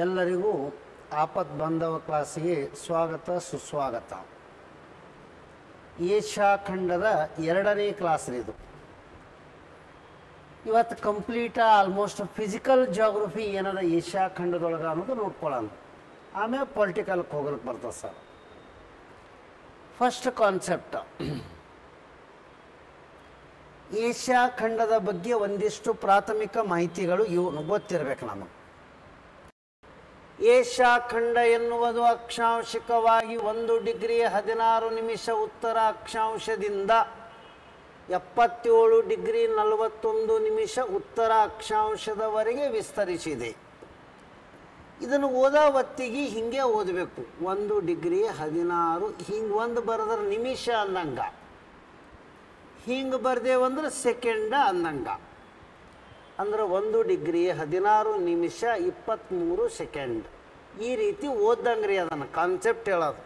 ಎಲ್ಲರಿಗೂ ಆಪತ್ ಬಾಂಧವ ಕ್ಲಾಸಿಗೆ ಸ್ವಾಗತ ಸುಸ್ವಾಗತ. ಏಷ್ಯಾ ಖಂಡದ 2ನೇ ಕ್ಲಾಸ್ ಇದು. ಇವತ್ತು ಕಂಪ್ಲೀಟ್ ಆಲ್ಮೋಸ್ಟ್ ಫಿಸಿಕಲ್ ಜಾಗ್ರಫಿ ಏನದ ಏಷ್ಯಾ ಖಂಡದೊಳಗೆ ಅನ್ನೋದು ನೋಡ್ಕೊಳ್ಳೋಣ. ಆಮೇಲೆ ಪೊಲಿಟಿಕಲ್ಗೆ ಹೋಗಲಿಕ್ಕೆ ಬರ್ತದೆ ಸರ್. ಫಸ್ಟ್ ಕಾನ್ಸೆಪ್ಟ್, ಏಷ್ಯಾ ಖಂಡದ ಬಗ್ಗೆ ಒಂದಿಷ್ಟು ಪ್ರಾಥಮಿಕ ಮಾಹಿತಿಗಳು ಇವು ಗೊತ್ತಿರಬೇಕು ನಮಗೆ. ಏಷ್ಯಾ ಖಂಡ ಎನ್ನುವುದು ಅಕ್ಷಾಂಶಿಕವಾಗಿ 1 ಡಿಗ್ರಿ 16 ನಿಮಿಷ ಉತ್ತರ ಅಕ್ಷಾಂಶದಿಂದ 77 ಡಿಗ್ರಿ 41 ನಿಮಿಷ ಉತ್ತರ ಅಕ್ಷಾಂಶದವರೆಗೆ ವಿಸ್ತರಿಸಿದೆ. ಇದನ್ನು ಓದೋ ಹೊತ್ತಿಗೆ ಹಿಂಗೆ ಓದಬೇಕು. 1 ಡಿಗ್ರಿ 16 ಹಿಂಗೆ ಒಂದು ಬರೆದ್ರೆ ನಿಮಿಷ ಅಂದಂಗ, ಹಿಂಗೆ ಬರ್ದೇವಂದ್ರೆ ಸೆಕೆಂಡ ಅಂದಂಗ. ಅಂದ್ರೆ 1 ಡಿಗ್ರಿ 16 ನಿಮಿಷ 23 ಸೆಕೆಂಡ್. ಈ ರೀತಿ ಓದಂಗ್ರಿ ಅದನ್ನು ಕಾನ್ಸೆಪ್ಟ್ ಹೇಳೋದು.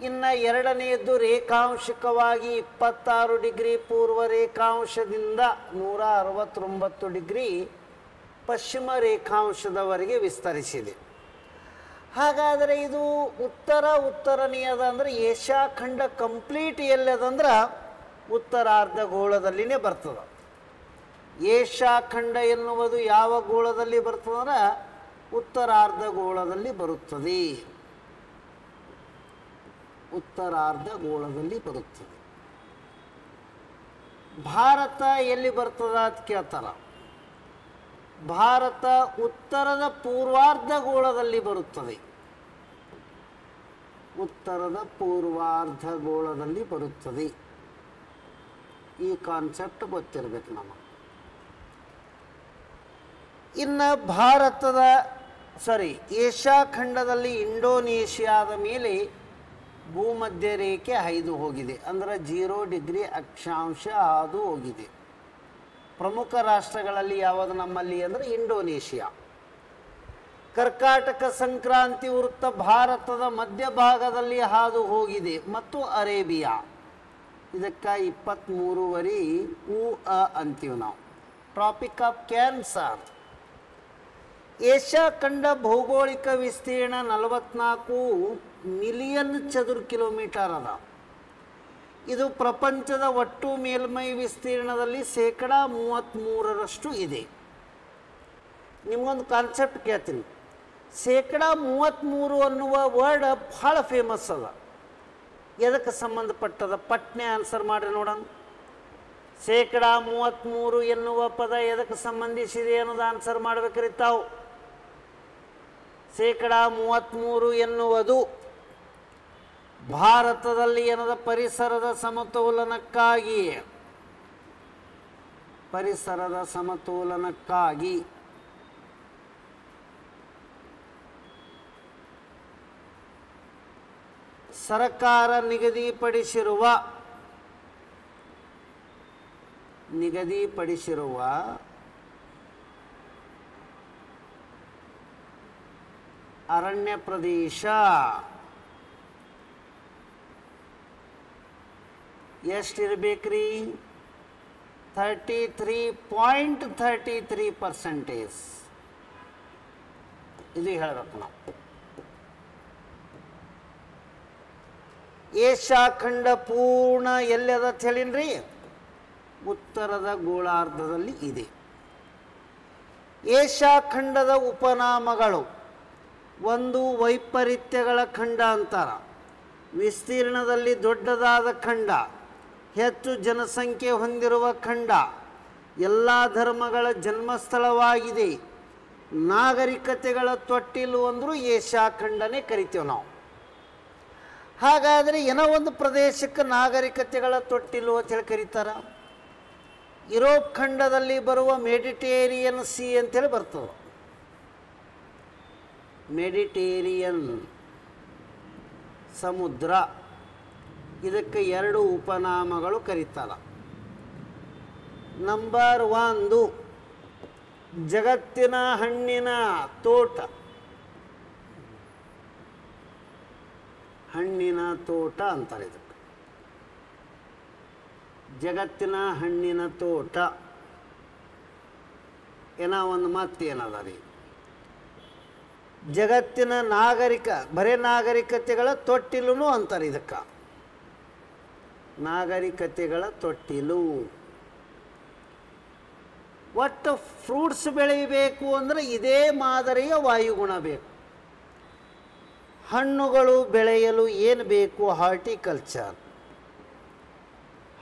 ಇನ್ನು ಎರಡನೆಯದ್ದು ರೇಖಾಂಶಿಕವಾಗಿ 26 ಡಿಗ್ರಿ ಪೂರ್ವ ರೇಖಾಂಶದಿಂದ 169 ಡಿಗ್ರಿ ಪಶ್ಚಿಮ ರೇಖಾಂಶದವರೆಗೆ ವಿಸ್ತರಿಸಿದೆ. ಹಾಗಾದರೆ ಇದು ಉತ್ತರನೆಯದ ಅಂದರೆ ಏಷ್ಯಾ ಖಂಡ ಕಂಪ್ಲೀಟ್ ಎಲ್ಲದಂದ್ರೆ ಉತ್ತರಾರ್ಧಗೋಳದಲ್ಲಿನೇ ಬರ್ತದೆ. ಏಷ್ಯಾ ಖಂಡ ಎನ್ನುವುದು ಯಾವ ಗೋಳದಲ್ಲಿ ಬರ್ತದಂದ್ರೆ ಉತ್ತರಾರ್ಧಗೋಳದಲ್ಲಿ ಬರುತ್ತದೆ. ಉತ್ತರಾರ್ಧಗೋಳದಲ್ಲಿ ಬರುತ್ತದೆ. ಭಾರತ ಎಲ್ಲಿ ಬರ್ತದ ಅಂತ ಕೇಳ್ತಾರ. ಭಾರತ ಉತ್ತರದ ಪೂರ್ವಾರ್ಧಗೋಳದಲ್ಲಿ ಬರುತ್ತದೆ. ಉತ್ತರದ ಪೂರ್ವಾರ್ಧಗೋಳದಲ್ಲಿ ಬರುತ್ತದೆ. ಈ ಕಾನ್ಸೆಪ್ಟ್ ಗೊತ್ತಿರಬೇಕು ನಮಗೆ. ಇನ್ನು ಏಷ್ಯಾ ಖಂಡದಲ್ಲಿ ಇಂಡೋನೇಷ್ಯಾದ ಮೇಲೆ ಭೂಮಧ್ಯ ರೇಖೆ ಹಾಯ್ದು ಹೋಗಿದೆ. ಅಂದರೆ 0 ಡಿಗ್ರಿ ಅಕ್ಷಾಂಶ ಹಾದು ಹೋಗಿದೆ. ಪ್ರಮುಖ ರಾಷ್ಟ್ರಗಳಲ್ಲಿ ಯಾವುದು ನಮ್ಮಲ್ಲಿ ಅಂದರೆ ಇಂಡೋನೇಷ್ಯಾ. ಕರ್ಕಾಟಕ ಸಂಕ್ರಾಂತಿ ವೃತ್ತ ಭಾರತದ ಮಧ್ಯಭಾಗದಲ್ಲಿ ಹಾದು ಹೋಗಿದೆ ಮತ್ತು ಅರೇಬಿಯಾ. ಇದಕ್ಕೆ 23ವರೆ ಅಂತೀವಿ ನಾವು. Traffic of cancer. ಏಷ್ಯಾ ಖಂಡ ಭೌಗೋಳಿಕ ವಿಸ್ತೀರ್ಣ 44 ಮಿಲಿಯನ್ ಚದುರ ಕಿಲೋಮೀಟರ್ ಅದ. ಇದು ಪ್ರಪಂಚದ ಒಟ್ಟು ಮೇಲ್ಮೈ ವಿಸ್ತೀರ್ಣದಲ್ಲಿ 33% ಇದೆ. ನಿಮಗೊಂದು ಕಾನ್ಸೆಪ್ಟ್ ಕೇಳ್ತೀನಿ. 33% ಅನ್ನುವ ವರ್ಡ್ ಭಾಳ ಫೇಮಸ್ ಅದ. ಎದಕ್ಕೆ ಸಂಬಂಧಪಟ್ಟದ? ಪಟ್ನೆ ಆನ್ಸರ್ ಮಾಡಿರಿ ನೋಡೋಣ. 33% ಎನ್ನುವ ಪದ ಎದಕ್ಕೆ ಸಂಬಂಧಿಸಿದೆ ಅನ್ನೋದು ಆನ್ಸರ್ ಮಾಡ್ಬೇಕ್ರಿ ತಾವು. 33% ಎನ್ನುವುದು ಭಾರತದಲ್ಲಿ ಏನದ ಪರಿಸರದ ಸಮತೋಲನಕ್ಕಾಗಿ ಸರ್ಕಾರ ನಿಗದಿಪಡಿಸಿರುವ ಅರಣ್ಯ ಪ್ರದೇಶ ಎಷ್ಟಿರಬೇಕ್ರಿ? 33.33%. ಇದು ಹೇಳಬೇಕು ನಾವು. ಏಷ್ಯಾ ಖಂಡ ಪೂರ್ಣ ಎಲ್ಲದ ಹೇಳಿನ್ರಿ? ಉತ್ತರದ ಗೋಳಾರ್ಧದಲ್ಲಿ ಇದೆ. ಏಷ್ಯಾ ಖಂಡದ ಉಪನಾಮಗಳು: 1 ವೈಪರೀತ್ಯಗಳ ಖಂಡ ಅಂತಾರ. ವಿಸ್ತೀರ್ಣದಲ್ಲಿ ದೊಡ್ಡದಾದ ಖಂಡ, ಹೆಚ್ಚು ಜನಸಂಖ್ಯೆ ಹೊಂದಿರುವ ಖಂಡ, ಎಲ್ಲ ಧರ್ಮಗಳ ಜನ್ಮಸ್ಥಳವಾಗಿದೆ, ನಾಗರಿಕತೆಗಳ ತೊಟ್ಟಿಲು ಅಂದರೂ ಏಷ್ಯಾ ಖಂಡನೇ ಕರಿತೀವಿ ನಾವು. ಹಾಗಾದರೆ ಏನೋ ಒಂದು ಪ್ರದೇಶಕ್ಕೆ ನಾಗರಿಕತೆಗಳ ತೊಟ್ಟಿಲು ಅಂತ ಹೇಳಿ ಕರೀತಾರ. ಯುರೋಪ್ ಖಂಡದಲ್ಲಿ ಬರುವ ಮೆಡಿಟೇರಿಯನ್ ಸಿ ಅಂತೇಳಿ ಬರ್ತದೆ. ಮೆಡಿಟೇರಿಯನ್ ಸಮುದ್ರ. ಇದಕ್ಕೆ 2 ಉಪನಾಮಗಳು ಕರೀತಾರ. ನಂಬರ್ 1 ಜಗತ್ತಿನ ಹಣ್ಣಿನ ತೋಟ. ಅಂತಾರೆ ಇದಕ್ಕೆ. ಜಗತ್ತಿನ ಹಣ್ಣಿನ ತೋಟ. ಏನೋ ಒಂದು ಮಾತು ಏನದ ರೀ, ಜಗತ್ತಿನ ಬರೇ ನಾಗರಿಕತೆಗಳ ತೊಟ್ಟಿಲು ಅಂತಾರೆ ಇದಕ್ಕೆ. ನಾಗರಿಕತೆಗಳ ತೊಟ್ಟಿಲು. ಒಟ್ಟು ಫ್ರೂಟ್ಸ್ ಬೆಳೆಯಬೇಕು ಅಂದರೆ ಇದೇ ಮಾದರಿಯ ವಾಯುಗುಣ ಬೇಕು. ಹಣ್ಣುಗಳು ಬೆಳೆಯಲು ಏನು ಬೇಕು? ಹಾರ್ಟಿಕಲ್ಚರ್.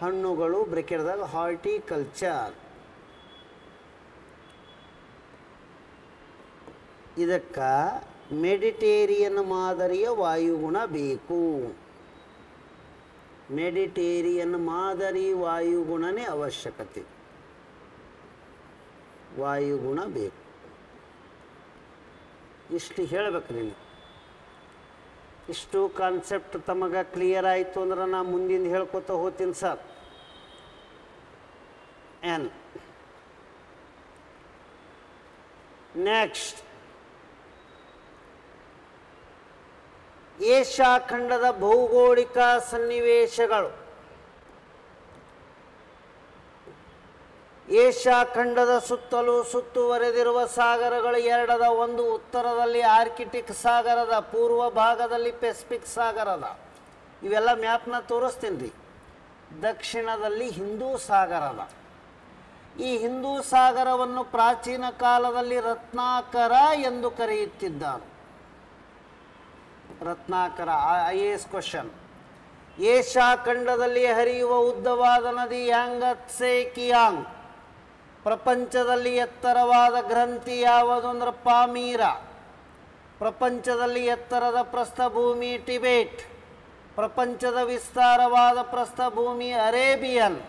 ಹಣ್ಣುಗಳು ಬ್ರೆಕೆಟ್ದಾಗ ಹಾರ್ಟಿಕಲ್ಚರ್. ಇದಕ್ಕೆ ಮೆಡಿಟೇರಿಯನ್ ಮಾದರಿಯ ವಾಯುಗುಣ ಬೇಕು. ಮೆಡಿಟೇರಿಯನ್ ಮಾದರಿ ವಾಯುಗುಣನೇ ಅವಶ್ಯಕತೆ. ವಾಯುಗುಣ ಬೇಕು. ಇಷ್ಟು ಹೇಳಬೇಕು ನೀನು. ಇಷ್ಟು ಕಾನ್ಸೆಪ್ಟ್ ತಮಗೆ ಕ್ಲಿಯರ್ ಆಯಿತು ಅಂದ್ರೆ ನಾ ಮುಂದಿನ ಹೇಳ್ಕೊತ ಹೋಗ್ತೀನಿ ಸರ್. ಎನ್ ನೆಕ್ಸ್ಟ್, ಏಷ್ಯಾ ಖಂಡದ ಭೌಗೋಳಿಕ ಸನ್ನಿವೇಶಗಳು. ಏಷ್ಯಾ ಖಂಡದ ಸುತ್ತಲೂ ಸುತ್ತುವರೆದಿರುವ ಸಾಗರಗಳು ಎರಡದ. ಒಂದು ಉತ್ತರದಲ್ಲಿ ಆರ್ಕಿಟಿಕ್ ಸಾಗರದ, ಪೂರ್ವ ಭಾಗದಲ್ಲಿ ಪೆಸಿಫಿಕ್ ಸಾಗರದ. ಇವೆಲ್ಲ ಮ್ಯಾಪ್ನ ತೋರಿಸ್ತೀನಿ ರೀ. ದಕ್ಷಿಣದಲ್ಲಿ ಹಿಂದೂ ಸಾಗರದ. ಈ ಹಿಂದೂ ಸಾಗರವನ್ನು ಪ್ರಾಚೀನ ಕಾಲದಲ್ಲಿ ರತ್ನಾಕರ ಎಂದು ಕರೆಯುತ್ತಿದ್ದರು. Ratnakar IAS question. ಏಷ್ಯಾ ಖಂಡದಲ್ಲಿ ಹರಿಯುವ ಉದ್ದವಾದ ನದಿ ಯಾಂಗತ್ಸೆ ಕಿಯಾಂಗ್. ಪ್ರಪಂಚದಲ್ಲಿ ಎತ್ತರವಾದ ಗ್ರಂಥಿ ಯಾವುದು ಅಂದ್ರೆ ಪಾಮೀರ. ಪ್ರಪಂಚದಲ್ಲಿ ಎತ್ತರದ ಪ್ರಸ್ಥಭೂಮಿ ಟಿಬೇಟ್. ಪ್ರಪಂಚದ ವಿಸ್ತಾರವಾದ ಪ್ರಸ್ಥಭೂಮಿ ಅರೇಬಿಯನ್.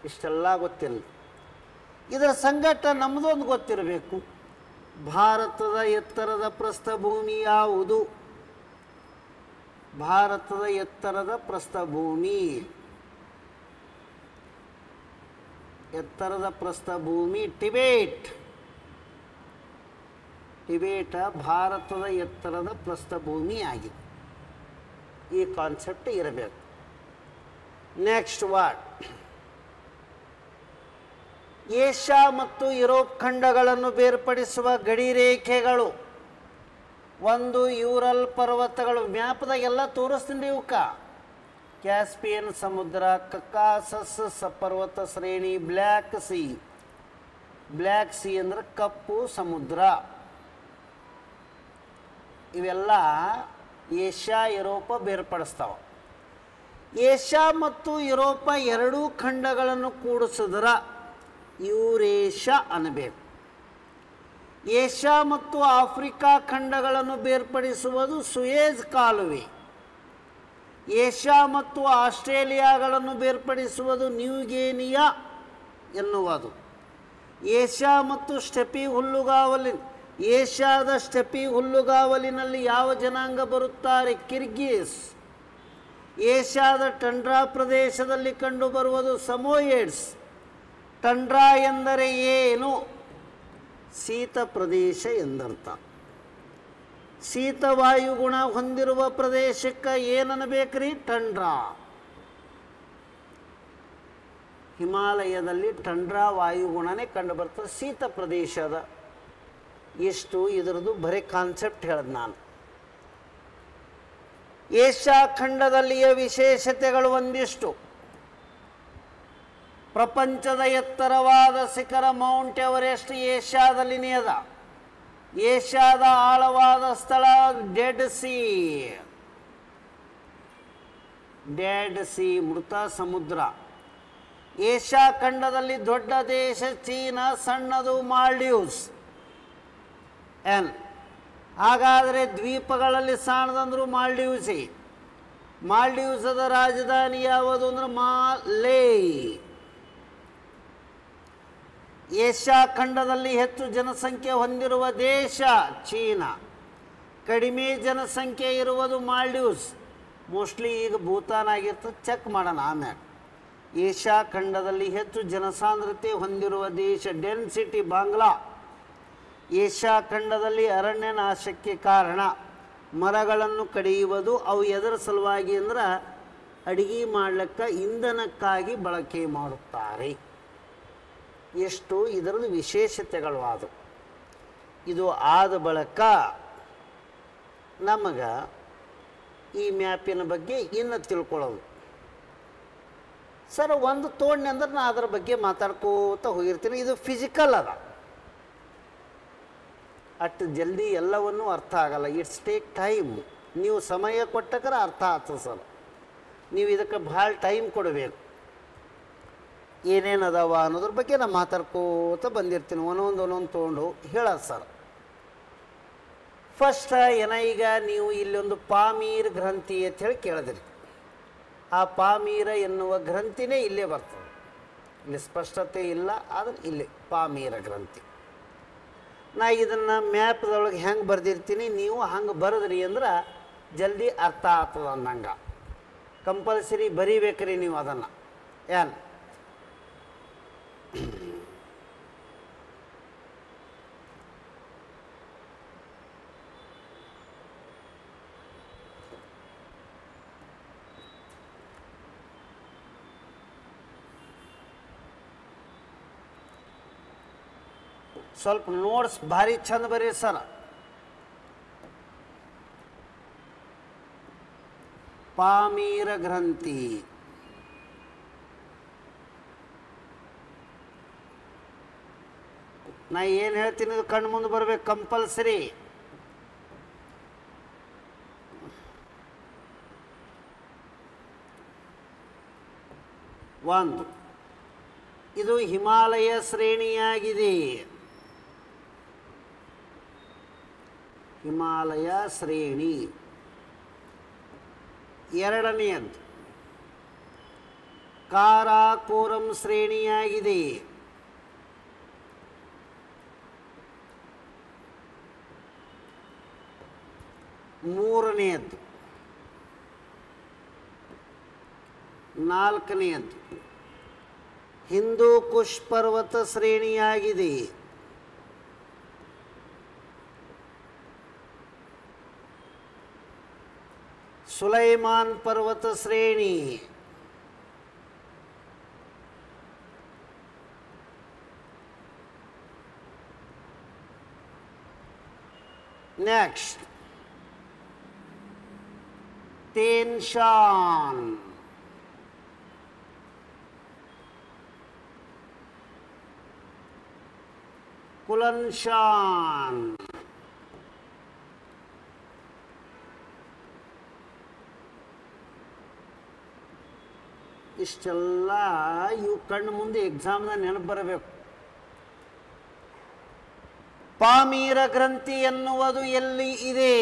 ಇಷ್ಟೆಲ್ಲ ಗೊತ್ತಿಲ್ಲ. ಇದರ ಸಂಘಟ ನಮ್ಮದೊಂದು ಗೊತ್ತಿರಬೇಕು. ಭಾರತದ ಎತ್ತರದ ಪ್ರಸ್ಥಭೂಮಿ ಯಾವುದು? ಭಾರತದ ಎತ್ತರದ ಪ್ರಸ್ಥಭೂಮಿ, ಎತ್ತರದ ಪ್ರಸ್ಥಭೂಮಿ ಟಿಬೇಟ್. ಟಿಬೇಟ ಭಾರತದ ಎತ್ತರದ ಪ್ರಸ್ಥಭೂಮಿ ಆಗಿದೆ. ಈ ಕಾನ್ಸೆಪ್ಟ್ ಇರಬೇಕು. Next what? ಏಷ್ಯಾ ಮತ್ತು ಯುರೋಪ್ ಖಂಡಗಳನ್ನು ಬೇರ್ಪಡಿಸುವ ಗಡಿರೇಖೆಗಳು. ಒಂದು ಯೂರಲ್ ಪರ್ವತಗಳು. ಮ್ಯಾಪ್ದಾಗೆಲ್ಲ ತೋರಿಸ್ತೀನಿ ಇವಕ್ಕ. ಕ್ಯಾಸ್ಪಿಯನ್ ಸಮುದ್ರ, ಕಕಾಸಸ್ ಪರ್ವತ ಶ್ರೇಣಿ, ಬ್ಲ್ಯಾಕ್ ಸಿ. ಬ್ಲ್ಯಾಕ್ ಸಿ ಅಂದ್ರೆ ಕಪ್ಪು ಸಮುದ್ರ. ಇವೆಲ್ಲ ಏಷ್ಯಾ ಯುರೋಪ ಬೇರ್ಪಡಿಸ್ತಾವ. ಏಷ್ಯಾ ಮತ್ತು ಯುರೋಪ ಎರಡೂ ಖಂಡಗಳನ್ನು ಕೂಡಿಸಿದ್ರ ಯೂರೇಷ್ಯಾ ಅನ್ನಬೇಕು. ಏಷ್ಯಾ ಮತ್ತು ಆಫ್ರಿಕಾ ಖಂಡಗಳನ್ನು ಬೇರ್ಪಡಿಸುವುದು ಸುಯೇಜ್ ಕಾಲುವೆ. ಏಷ್ಯಾ ಮತ್ತು ಆಸ್ಟ್ರೇಲಿಯಾಗಳನ್ನು ಬೇರ್ಪಡಿಸುವುದು ನ್ಯೂಗಿನಿಯಾ ಎನ್ನುವುದು. ಏಷ್ಯಾ ಮತ್ತು ಸ್ಟೆಪಿ ಹುಲ್ಲುಗಾವಲಿನ. ಏಷ್ಯಾದ ಸ್ಟೆಪಿ ಹುಲ್ಲುಗಾವಲಿನಲ್ಲಿ ಯಾವ ಜನಾಂಗ ಬರುತ್ತಾರೆ? ಕಿರ್ಗಿಸ್. ಏಷ್ಯಾದ ಟಂಡ್ರಾ ಪ್ರದೇಶದಲ್ಲಿ ಕಂಡುಬರುವುದು ಸಮೋಯೆಡ್ಸ್. ಟಂಡ್ರಾ ಎಂದರೆ ಏನು? ಶೀತ ಪ್ರದೇಶ ಎಂದರ್ಥ. ಶೀತ ವಾಯುಗುಣ ಹೊಂದಿರುವ ಪ್ರದೇಶಕ್ಕೆ ಏನನ್ನಬೇಕ್ರಿ? ಟಂಡ್ರಾ. ಹಿಮಾಲಯದಲ್ಲಿ ಟಂಡ್ರಾ ವಾಯುಗುಣನೇ ಕಂಡು ಬರ್ತದೆ. ಶೀತ ಪ್ರದೇಶದ. ಎಷ್ಟು ಇದರದ್ದು ಬರೀ ಕಾನ್ಸೆಪ್ಟ್ ಹೇಳಿದ್ ನಾನು. ಏಷ್ಯಾ ಖಂಡದಲ್ಲಿಯ ವಿಶೇಷತೆಗಳು ಒಂದಿಷ್ಟು. ಪ್ರಪಂಚದ ಎತ್ತರವಾದ ಶಿಖರ ಮೌಂಟ್ ಎವರೆಸ್ಟ್ ಏಷ್ಯಾದಲ್ಲಿನೇ ಅದ. ಏಷ್ಯಾದ ಆಳವಾದ ಸ್ಥಳ ಡೆಡ್ ಸಿ. ಡೆಡ್ ಸಿ ಮೃತ ಸಮುದ್ರ. ಏಷ್ಯಾ ಖಂಡದಲ್ಲಿ ದೊಡ್ಡ ದೇಶ ಚೀನಾ, ಸಣ್ಣದು ಮಾಲ್ಡೀವ್ಸ್. ಎನ್ ಹಾಗಾದರೆ ದ್ವೀಪಗಳಲ್ಲಿ ಸಣ್ಣದಂದ್ರು ಮಾಲ್ಡೀವ್ಸಿ. ಮಾಲ್ಡೀವ್ಸದ ರಾಜಧಾನಿ ಯಾವುದು ಅಂದ್ರೆ ಮಾಲೇ. ಏಷ್ಯಾ ಖಂಡದಲ್ಲಿ ಹೆಚ್ಚು ಜನಸಂಖ್ಯೆ ಹೊಂದಿರುವ ದೇಶ ಚೀನಾ. ಕಡಿಮೆ ಜನಸಂಖ್ಯೆ ಇರುವುದು ಮಾಲ್ಡೀವ್ಸ್. ಮೋಸ್ಟ್ಲಿ ಈಗ ಭೂತಾನ್ ಆಗಿರ್ತದೆ, ಚೆಕ್ ಮಾಡೋಣ ಆಮ್ಯಾಗ. ಏಷ್ಯಾ ಖಂಡದಲ್ಲಿ ಹೆಚ್ಚು ಜನಸಾಂದ್ರತೆ ಹೊಂದಿರುವ ದೇಶ ಡೆನ್ಸಿಟಿ ಬಾಂಗ್ಲಾ. ಏಷ್ಯಾ ಖಂಡದಲ್ಲಿ ಅರಣ್ಯ ನಾಶಕ್ಕೆ ಕಾರಣ ಮರಗಳನ್ನು ಕಡಿಯುವುದು. ಅವು ಎದರ ಸಲುವಾಗಿ ಅಂದ್ರೆ ಅಡಿಗೆ ಮಾಡ್ಲಿಕ್ಕೆ, ಇಂಧನಕ್ಕಾಗಿ ಬಳಕೆ ಮಾಡುತ್ತಾರೆ. ಎಷ್ಟು ಇದರದ್ದು ವಿಶೇಷತೆಗಳು ಆದವು. ಇದು ಆದ ಬಳಿಕ ನಮಗೆ ಈ ಮ್ಯಾಪಿನ ಬಗ್ಗೆ ಇನ್ನು ತಿಳ್ಕೊಳ್ಳೋದು. ಸರ್ ಒಂದು ತೋಡ್ನೆ ಅಂದ್ರೆ ನಾನು ಅದರ ಬಗ್ಗೆ ಮಾತಾಡ್ಕೋತ ಹೋಗಿರ್ತೀನಿ. ಇದು ಫಿಸಿಕಲ್ ಅದ, ಅಷ್ಟು ಜಲ್ದಿ ಎಲ್ಲವನ್ನೂ ಅರ್ಥ ಆಗಲ್ಲ. It's take time. ನೀವು ಸಮಯ ಕೊಟ್ಟಕ್ರೆ ಅರ್ಥ ಆಗ್ತದೆ ಸರ್. ನೀವು ಇದಕ್ಕೆ ಭಾಳ ಟೈಮ್ ಕೊಡಬೇಕು. ಏನೇನು ಅದಾವ ಅನ್ನೋದ್ರ ಬಗ್ಗೆ ನಾನು ಮಾತಾಡ್ಕೋತ ಬಂದಿರ್ತೀನಿ. ಒಂದೊಂದು ತೊಗೊಂಡು ಹೇಳೋದು ಸರ್. ಫಸ್ಟ್ ಈಗ ನೀವು ಇಲ್ಲೊಂದು ಪಾಮೀರ್ ಗ್ರಂಥಿ ಅಂತ ಹೇಳಿ ಕೇಳಿದ್ರಿ. ಆ ಪಾಮೀರ ಎನ್ನುವ ಗ್ರಂಥಿನೇ ಇಲ್ಲೇ ಬರ್ತದೆ. ಇಲ್ಲಿ ಸ್ಪಷ್ಟತೆ ಇಲ್ಲ, ಆದರೆ ಇಲ್ಲಿ ಪಾಮೀರ ಗ್ರಂಥಿ. ನಾ ಇದನ್ನು ಮ್ಯಾಪ್ದೊಳಗೆ ಹೆಂಗೆ ಬರೆದಿರ್ತೀನಿ, ನೀವು ಹಂಗೆ ಬರೆದ್ರಿ ಅಂದ್ರೆ ಜಲ್ದಿ ಅರ್ಥ ಆಗ್ತದೆ ಅಂದಂಗೆ. ಕಂಪಲ್ಸರಿ ಬರೀಬೇಕ್ರಿ ನೀವು ಅದನ್ನು. ಏನು ಸ್ವಲ್ಪ ನೋಟ್ಸ್ ಭಾರಿ ಚಂದ ಬರೀ ಸರ್. ಪಾಮೀರ ಗ್ರಂಥಿ ನಾ ಏನು ಹೇಳ್ತೀನಿ ಇದು ಕಣ್ಣು ಮುಂದೆ ಬರಬೇಕು ಕಂಪಲ್ಸರಿ. ಒಂದು, ಇದು ಹಿಮಾಲಯ ಶ್ರೇಣಿಯಾಗಿದೆ. ಹಿಮಾಲಯ ಶ್ರೇಣಿ. ಎರಡನೆಯದು ಕಾರಾಕೋರಂ ಶ್ರೇಣಿಯಾಗಿದೆ. ಮೂರನೆಯದು. ನಾಲ್ಕನೆಯದು ಹಿಂದೂ ಕುಶ್ ಪರ್ವತ ಶ್ರೇಣಿಯಾಗಿದೆ. ಸುಲೈಮಾನ್ ಪರ್ವತ ಶ್ರೇಣಿ. ನೆಕ್ಸ್ಟ್ ತೇನ್ ಶಾನ್. ಕುಲನ್ ಶಾನ್. ಇಷ್ಟೆಲ್ಲ ಇವು ಕಣ್ಣು ಮುಂದೆ ಎಕ್ಸಾಮ್ನ ನೆನಪು ಬರಬೇಕು. ಪಾಮೀರ ಗ್ರಂಥಿ ಎನ್ನುವುದು ಎಲ್ಲಿ ಇದೆ?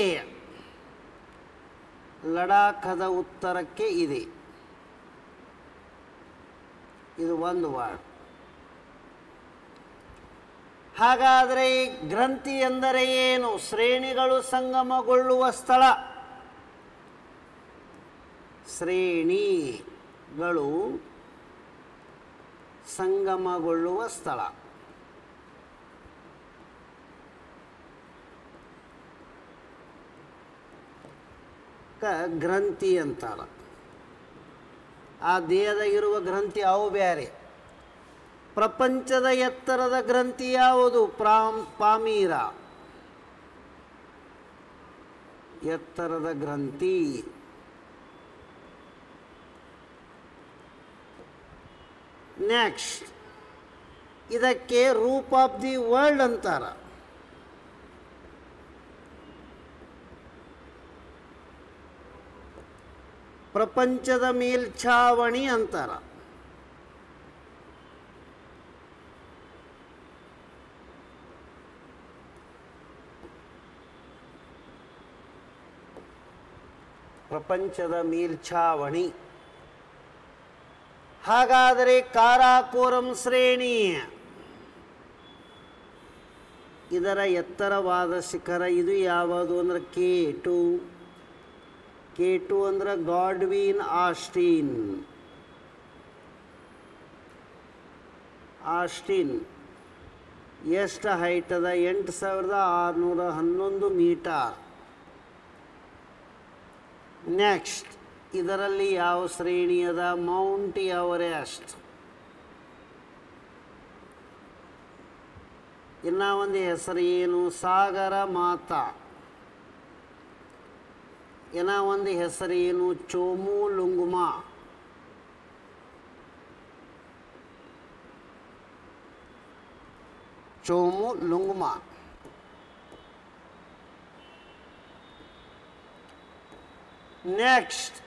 ಲಡಾಖದ ಉತ್ತರಕ್ಕೆ ಇದೆ. ಇದು ಒಂದು ವಾರ್ಡ್. ಹಾಗಾದರೆ ಈ ಗ್ರಂಥಿ ಎಂದರೆ ಏನು? ಶ್ರೇಣಿಗಳು ಸಂಗಮಗೊಳ್ಳುವ ಸ್ಥಳ. ಶ್ರೇಣಿಗಳು ಸಂಗಮಗೊಳ್ಳುವ ಸ್ಥಳ. ಗ್ರಂಥಿ ಅಂತಾರ. ಆ ದೇಹದಾಗಿರುವ ಗ್ರಂಥಿ ಅವು ಬೇರೆ. ಪ್ರಪಂಚದ ಎತ್ತರದ ಗ್ರಂಥಿ ಯಾವುದು? ಪಾಮೀರ. ಎತ್ತರದ ಗ್ರಂಥಿ. ನೆಕ್ಸ್ಟ್ ಇದಕ್ಕೆ ರೂಪ್ ಆಫ್ ದಿ ವರ್ಲ್ಡ್ ಅಂತಾರ. ಪ್ರಪಂಚದ ಮೇಲ್ಛಾವಣಿ ಅಂತಾರ. ಪ್ರಪಂಚದ ಮೇಲ್ಛಾವಣಿ. ಹಾಗಾದರೆ ಕಾರಾಕೋರಂ ಶ್ರೇಣಿ ಇದರ ಎತ್ತರವಾದ ಶಿಖರ ಇದು ಯಾವುದು ಅಂದ್ರೆ K2. K2 ಅಂದ್ರೆ ಗಾಡ್ವಿನ್ ಆಸ್ಟಿನ್. ಆಸ್ಟಿನ್ ಎಷ್ಟು ಹೈಟ್ ಅದ? 8611 ಮೀಟರ್. ನೆಕ್ಸ್ಟ್ ಇದರಲ್ಲಿ ಯಾವ ಶ್ರೇಣಿ ಅದ? Mount Everest. ಇನ್ನು ಒಂದು ಹೆಸರು ಏನು? ಸಾಗರ ಮಾತಾ. ಇನ್ನು ಒಂದು ಹೆಸರು ಏನು? ಚೋಮು ಲುಂಗುಮಾ. ಚೋಮು ಲುಂಗುಮಾ. ನೆಕ್ಸ್ಟ್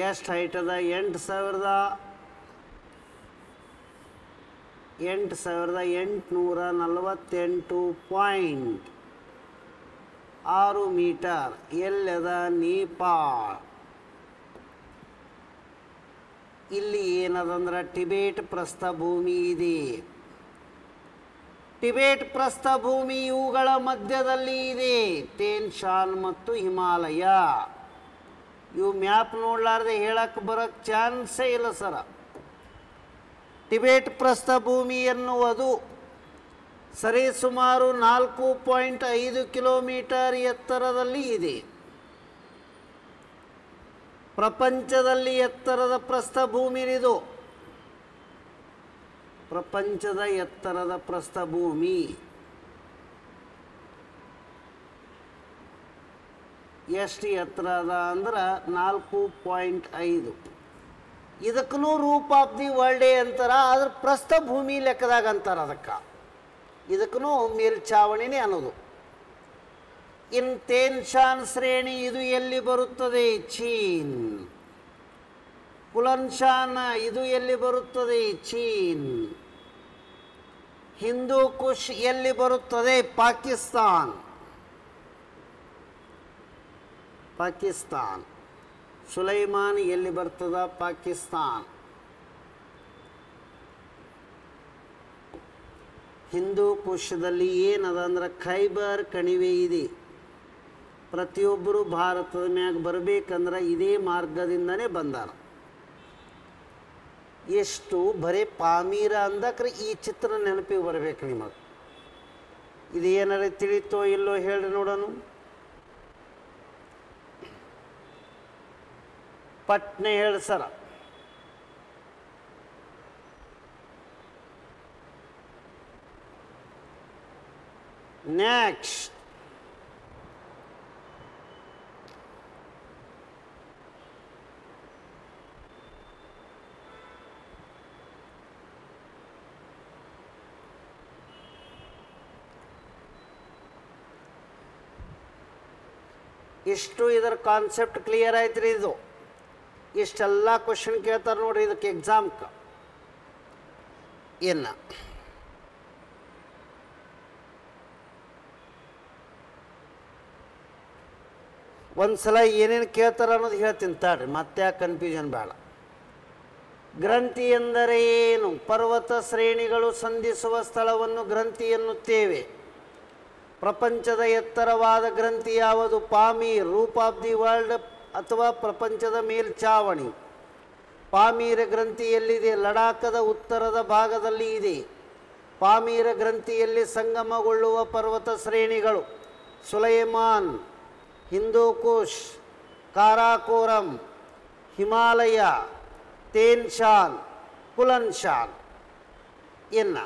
ಎಷ್ಟು ಹೈಟ್ ಅದ? 8,848.6 ಮೀಟರ್. ಎಲ್ಲದ? ನೇಪಾಳ. ಇಲ್ಲಿ ಏನದಂದ್ರೆ ಟಿಬೇಟ್ ಪ್ರಸ್ಥಭೂಮಿ ಇದೆ. ಟಿಬೇಟ್ ಪ್ರಸ್ಥಭೂಮಿ ಇವುಗಳ ಮಧ್ಯದಲ್ಲಿ ಇದೆ. ತೇನ್ ಶಾನ್ ಮತ್ತು ಹಿಮಾಲಯ. ಇವು ಮ್ಯಾಪ್ ನೋಡ್ಲಾರ್ದೆ ಹೇಳಕ್ಕೆ ಬರೋಕ್ಕೆ ಚಾನ್ಸೇ ಇಲ್ಲ ಸರ. ಟಿಬೇಟ್ ಪ್ರಸ್ಥಭೂಮಿ ಎನ್ನುವುದು ಸರಿಸುಮಾರು 4.5 ಕಿಲೋಮೀಟರ್ ಎತ್ತರದಲ್ಲಿ ಇದೆ. ಪ್ರಪಂಚದಲ್ಲಿ ಎತ್ತರದ ಪ್ರಸ್ಥಭೂಮಿ ಇದು. ಪ್ರಪಂಚದ ಎತ್ತರದ ಪ್ರಸ್ಥಭೂಮಿ ಎಷ್ಟು ಎತ್ತರ ಅದ ಅಂದ್ರೆ 4.5. ಇದಕ್ಕೂ ರೂಪ್ ಆಫ್ ದಿ ವರ್ಲ್ಡ್ ಅಂತಾರ. ಆದ್ರೆ ಪ್ರಸ್ಥಭೂಮಿ ಲೆಕ್ಕದಾಗ ಅಂತಾರ ಅದಕ್ಕೆ. ಇದಕ್ಕೂ ಮೇಲ್ಛಾವಣಿನೇ ಅನ್ನೋದು. ಇನ್ ತೇನ್ ಶಾನ್ ಶ್ರೇಣಿ ಇದು ಎಲ್ಲಿ ಬರುತ್ತದೆ? ಚೀನ್. ಕುಲನ್ ಶಾನ್ ಇದು ಎಲ್ಲಿ ಬರುತ್ತದೆ? ಚೀನ್. ಹಿಂದೂ ಕುಶ್ ಎಲ್ಲಿ ಬರುತ್ತದೆ? ಪಾಕಿಸ್ತಾನ್. ಪಾಕಿಸ್ತಾನ್. ಸುಲೈಮಾನ್ ಎಲ್ಲಿ ಬರ್ತದ? ಪಾಕಿಸ್ತಾನ್. ಹಿಂದೂ ಕುಶದಲ್ಲಿ ಏನದ ಅಂದ್ರೆ ಖೈಬರ್ ಕಣಿವೆ ಇದೆ. ಪ್ರತಿಯೊಬ್ಬರು ಭಾರತದ ಮ್ಯಾಗ ಬರಬೇಕಂದ್ರೆ ಇದೇ ಮಾರ್ಗದಿಂದನೇ ಬಂದಾರ. ಎಷ್ಟು ಬರೀ ಪಾಮೀರ ಅಂದಕ್ರೆ ಈ ಚಿತ್ರ ನೆನಪಿಗೆ ಬರಬೇಕು ನಿಮಗೆ. ಇದು ಏನಾರ ತಿಳಿತೋ ಇಲ್ಲೋ ಹೇಳ್ರಿ ನೋಡೋಣ. ಪಟ್ನೆ ಹೇಳಿ ಸರ. ನೆಕ್ಸ್ಟ್ ಇಷ್ಟು ಇದರ ಕಾನ್ಸೆಪ್ಟ್ ಕ್ಲಿಯರ್ ಆಯ್ತು ರೀ. ಇದು ಇಷ್ಟೆಲ್ಲ ಕ್ವಶನ್ ಕೇಳ್ತಾರೆ ನೋಡ್ರಿ ಇದಕ್ಕೆ ಎಕ್ಸಾಮ್ಗೆ. ಇನ್ನು ಒಂದು ಸಲ ಏನೇನು ಕೇಳ್ತಾರೆ ಅನ್ನೋದು ಹೇಳ್ತೀನಿ ತಾಡ್ರಿ, ಮತ್ತೆ ಯಾಕೆ ಕನ್ಫ್ಯೂಷನ್ ಬೇಡ. ಗ್ರಂಥಿ ಎಂದರೆ ಏನು? ಪರ್ವತ ಶ್ರೇಣಿಗಳು ಸಂಧಿಸುವ ಸ್ಥಳವನ್ನು ಗ್ರಂಥಿ ಎನ್ನುತ್ತೇವೆ. ಪ್ರಪಂಚದ ಎತ್ತರವಾದ ಗ್ರಂಥಿ ಯಾವುದು? ಪಾಮೀರ್. ರೂಪ್ ಆಫ್ ದಿ ವರ್ಲ್ಡ್ ಅಥವಾ ಪ್ರಪಂಚದ ಮೇಲ್ಛಾವಣಿ. ಪಾಮೀರ ಗ್ರಂಥಿ ಎಲ್ಲಿದೆ? ಲಡಾಖದ ಉತ್ತರದ ಭಾಗದಲ್ಲಿ ಇದೆ. ಪಾಮೀರ ಗ್ರಂಥಿಯಲ್ಲಿ ಸಂಗಮಗೊಳ್ಳುವ ಪರ್ವತ ಶ್ರೇಣಿಗಳು ಸುಲೈಮಾನ್, ಹಿಂದೂ ಕುಶ್, ಕಾರಾಕೋರಂ, ಹಿಮಾಲಯ, ತೇನ್ ಶಾನ್, ಕುಲನ್ ಶಾನ್. ಇನ್ನು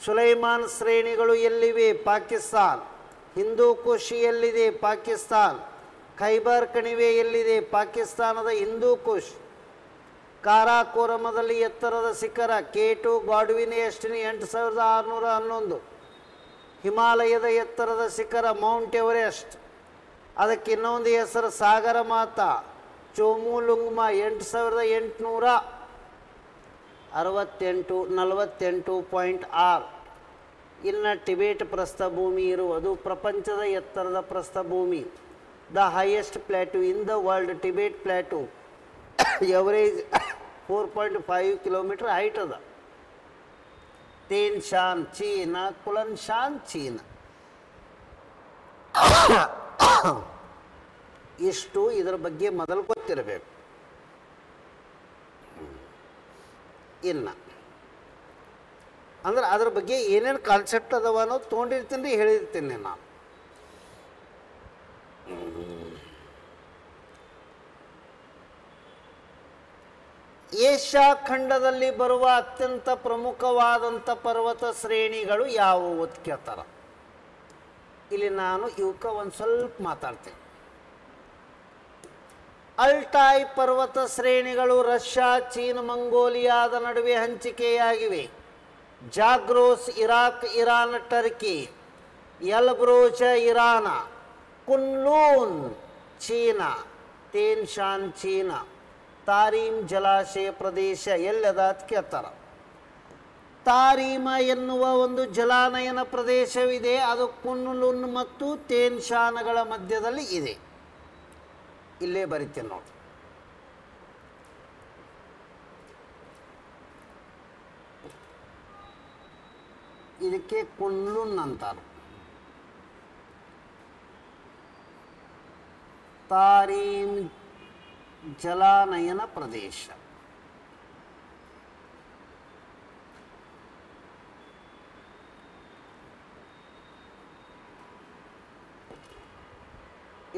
ಸುಲೈಮಾನ್ ಶ್ರೇಣಿಗಳು ಎಲ್ಲಿವೆ? ಪಾಕಿಸ್ತಾನ್. ಹಿಂದೂ ಕುಶ್ ಎಲ್ಲಿದೆ? ಪಾಕಿಸ್ತಾನ್. ಖೈಬರ್ ಕಣಿವೆ ಎಲ್ಲಿದೆ? ಪಾಕಿಸ್ತಾನದ ಹಿಂದೂ ಕುಶ್. ಕಾರಾಕೋರಮದಲ್ಲಿ ಎತ್ತರದ ಶಿಖರ K2 ಗಾಡ್ವಿನ್ ಎಸ್ಟಿನಿ 8611. ಹಿಮಾಲಯದ ಎತ್ತರದ ಶಿಖರ ಮೌಂಟ್ ಎವರೆಸ್ಟ್. ಅದಕ್ಕೆ ಇನ್ನೊಂದು ಹೆಸರು ಸಾಗರ ಮಾತಾ. ಚೋಮು ಲುಂಗ್ಮಾ 8848.6. ಇನ್ನು ಟಿಬೇಟ್ ಪ್ರಸ್ಥಭೂಮಿ ಇರುವುದು ಪ್ರಪಂಚದ ಎತ್ತರದ ಪ್ರಸ್ಥಭೂಮಿ. The highest plateau in the world, Tibet plateau. Average 4.5 kilometre height ಅದ. Tien Shan China, Kunlun Shan China. ಇಷ್ಟು ಇದರ ಬಗ್ಗೆ ಮೊದಲು ಗೊತ್ತಿರಬೇಕು. ಇನ್ನು ಅಂದ್ರೆ ಅದ್ರ ಬಗ್ಗೆ ಏನೇನು ಕಾನ್ಸೆಪ್ಟ್ ಅದಾವ ಅನ್ನೋದು ತೊಗೊಂಡಿರ್ತೀನಿ ರೀ, ಹೇಳಿರ್ತೀನಿ ನಾನು. ಏಷ್ಯಾ ಖಂಡದಲ್ಲಿ ಬರುವ ಅತ್ಯಂತ ಪ್ರಮುಖವಾದಂಥ ಪರ್ವತ ಶ್ರೇಣಿಗಳು ಯಾವುವು ಅಂತ ಕೇಳ್ತಾರ. ಇಲ್ಲಿ ನಾನು ಇವಕ್ಕೆ ಒಂದು ಸ್ವಲ್ಪ ಮಾತಾಡ್ತೇನೆ. ಅಲ್ಟಾಯ್ ಪರ್ವತ ಶ್ರೇಣಿಗಳು ರಷ್ಯಾ, ಚೀನ್, ಮಂಗೋಲಿಯಾದ ನಡುವೆ ಹಂಚಿಕೆಯಾಗಿವೆ. Zagros Iraq, Iran, Turkey. ಎಲ್ಬ್ರೋಚ Iran, Kunlun China, Tien Shan China. Tarim ಜಲಾಶಯ ಪ್ರದೇಶ ಎಲ್ಲದ ಅಂತ ಕೇಳ್ತಾರ. ತಾರೀಮ ಎನ್ನುವ ಒಂದು ಜಲಾನಯನ ಪ್ರದೇಶವಿದೆ. ಅದು ಕುನ್ಲುನ್ ಮತ್ತು ತೇನ್ಶಾನ್ಗಳ ಮಧ್ಯದಲ್ಲಿ ಇದೆ. ಇಲ್ಲೇ ಬರಿತೇನೆ ನೋಡಿ. ಇದಕ್ಕೆ ಕುನ್ಲುನ್ ಅಂತಾರೆ. ತಾರೀಮ್ ಜಲಾನಯನ ಪ್ರದೇಶ.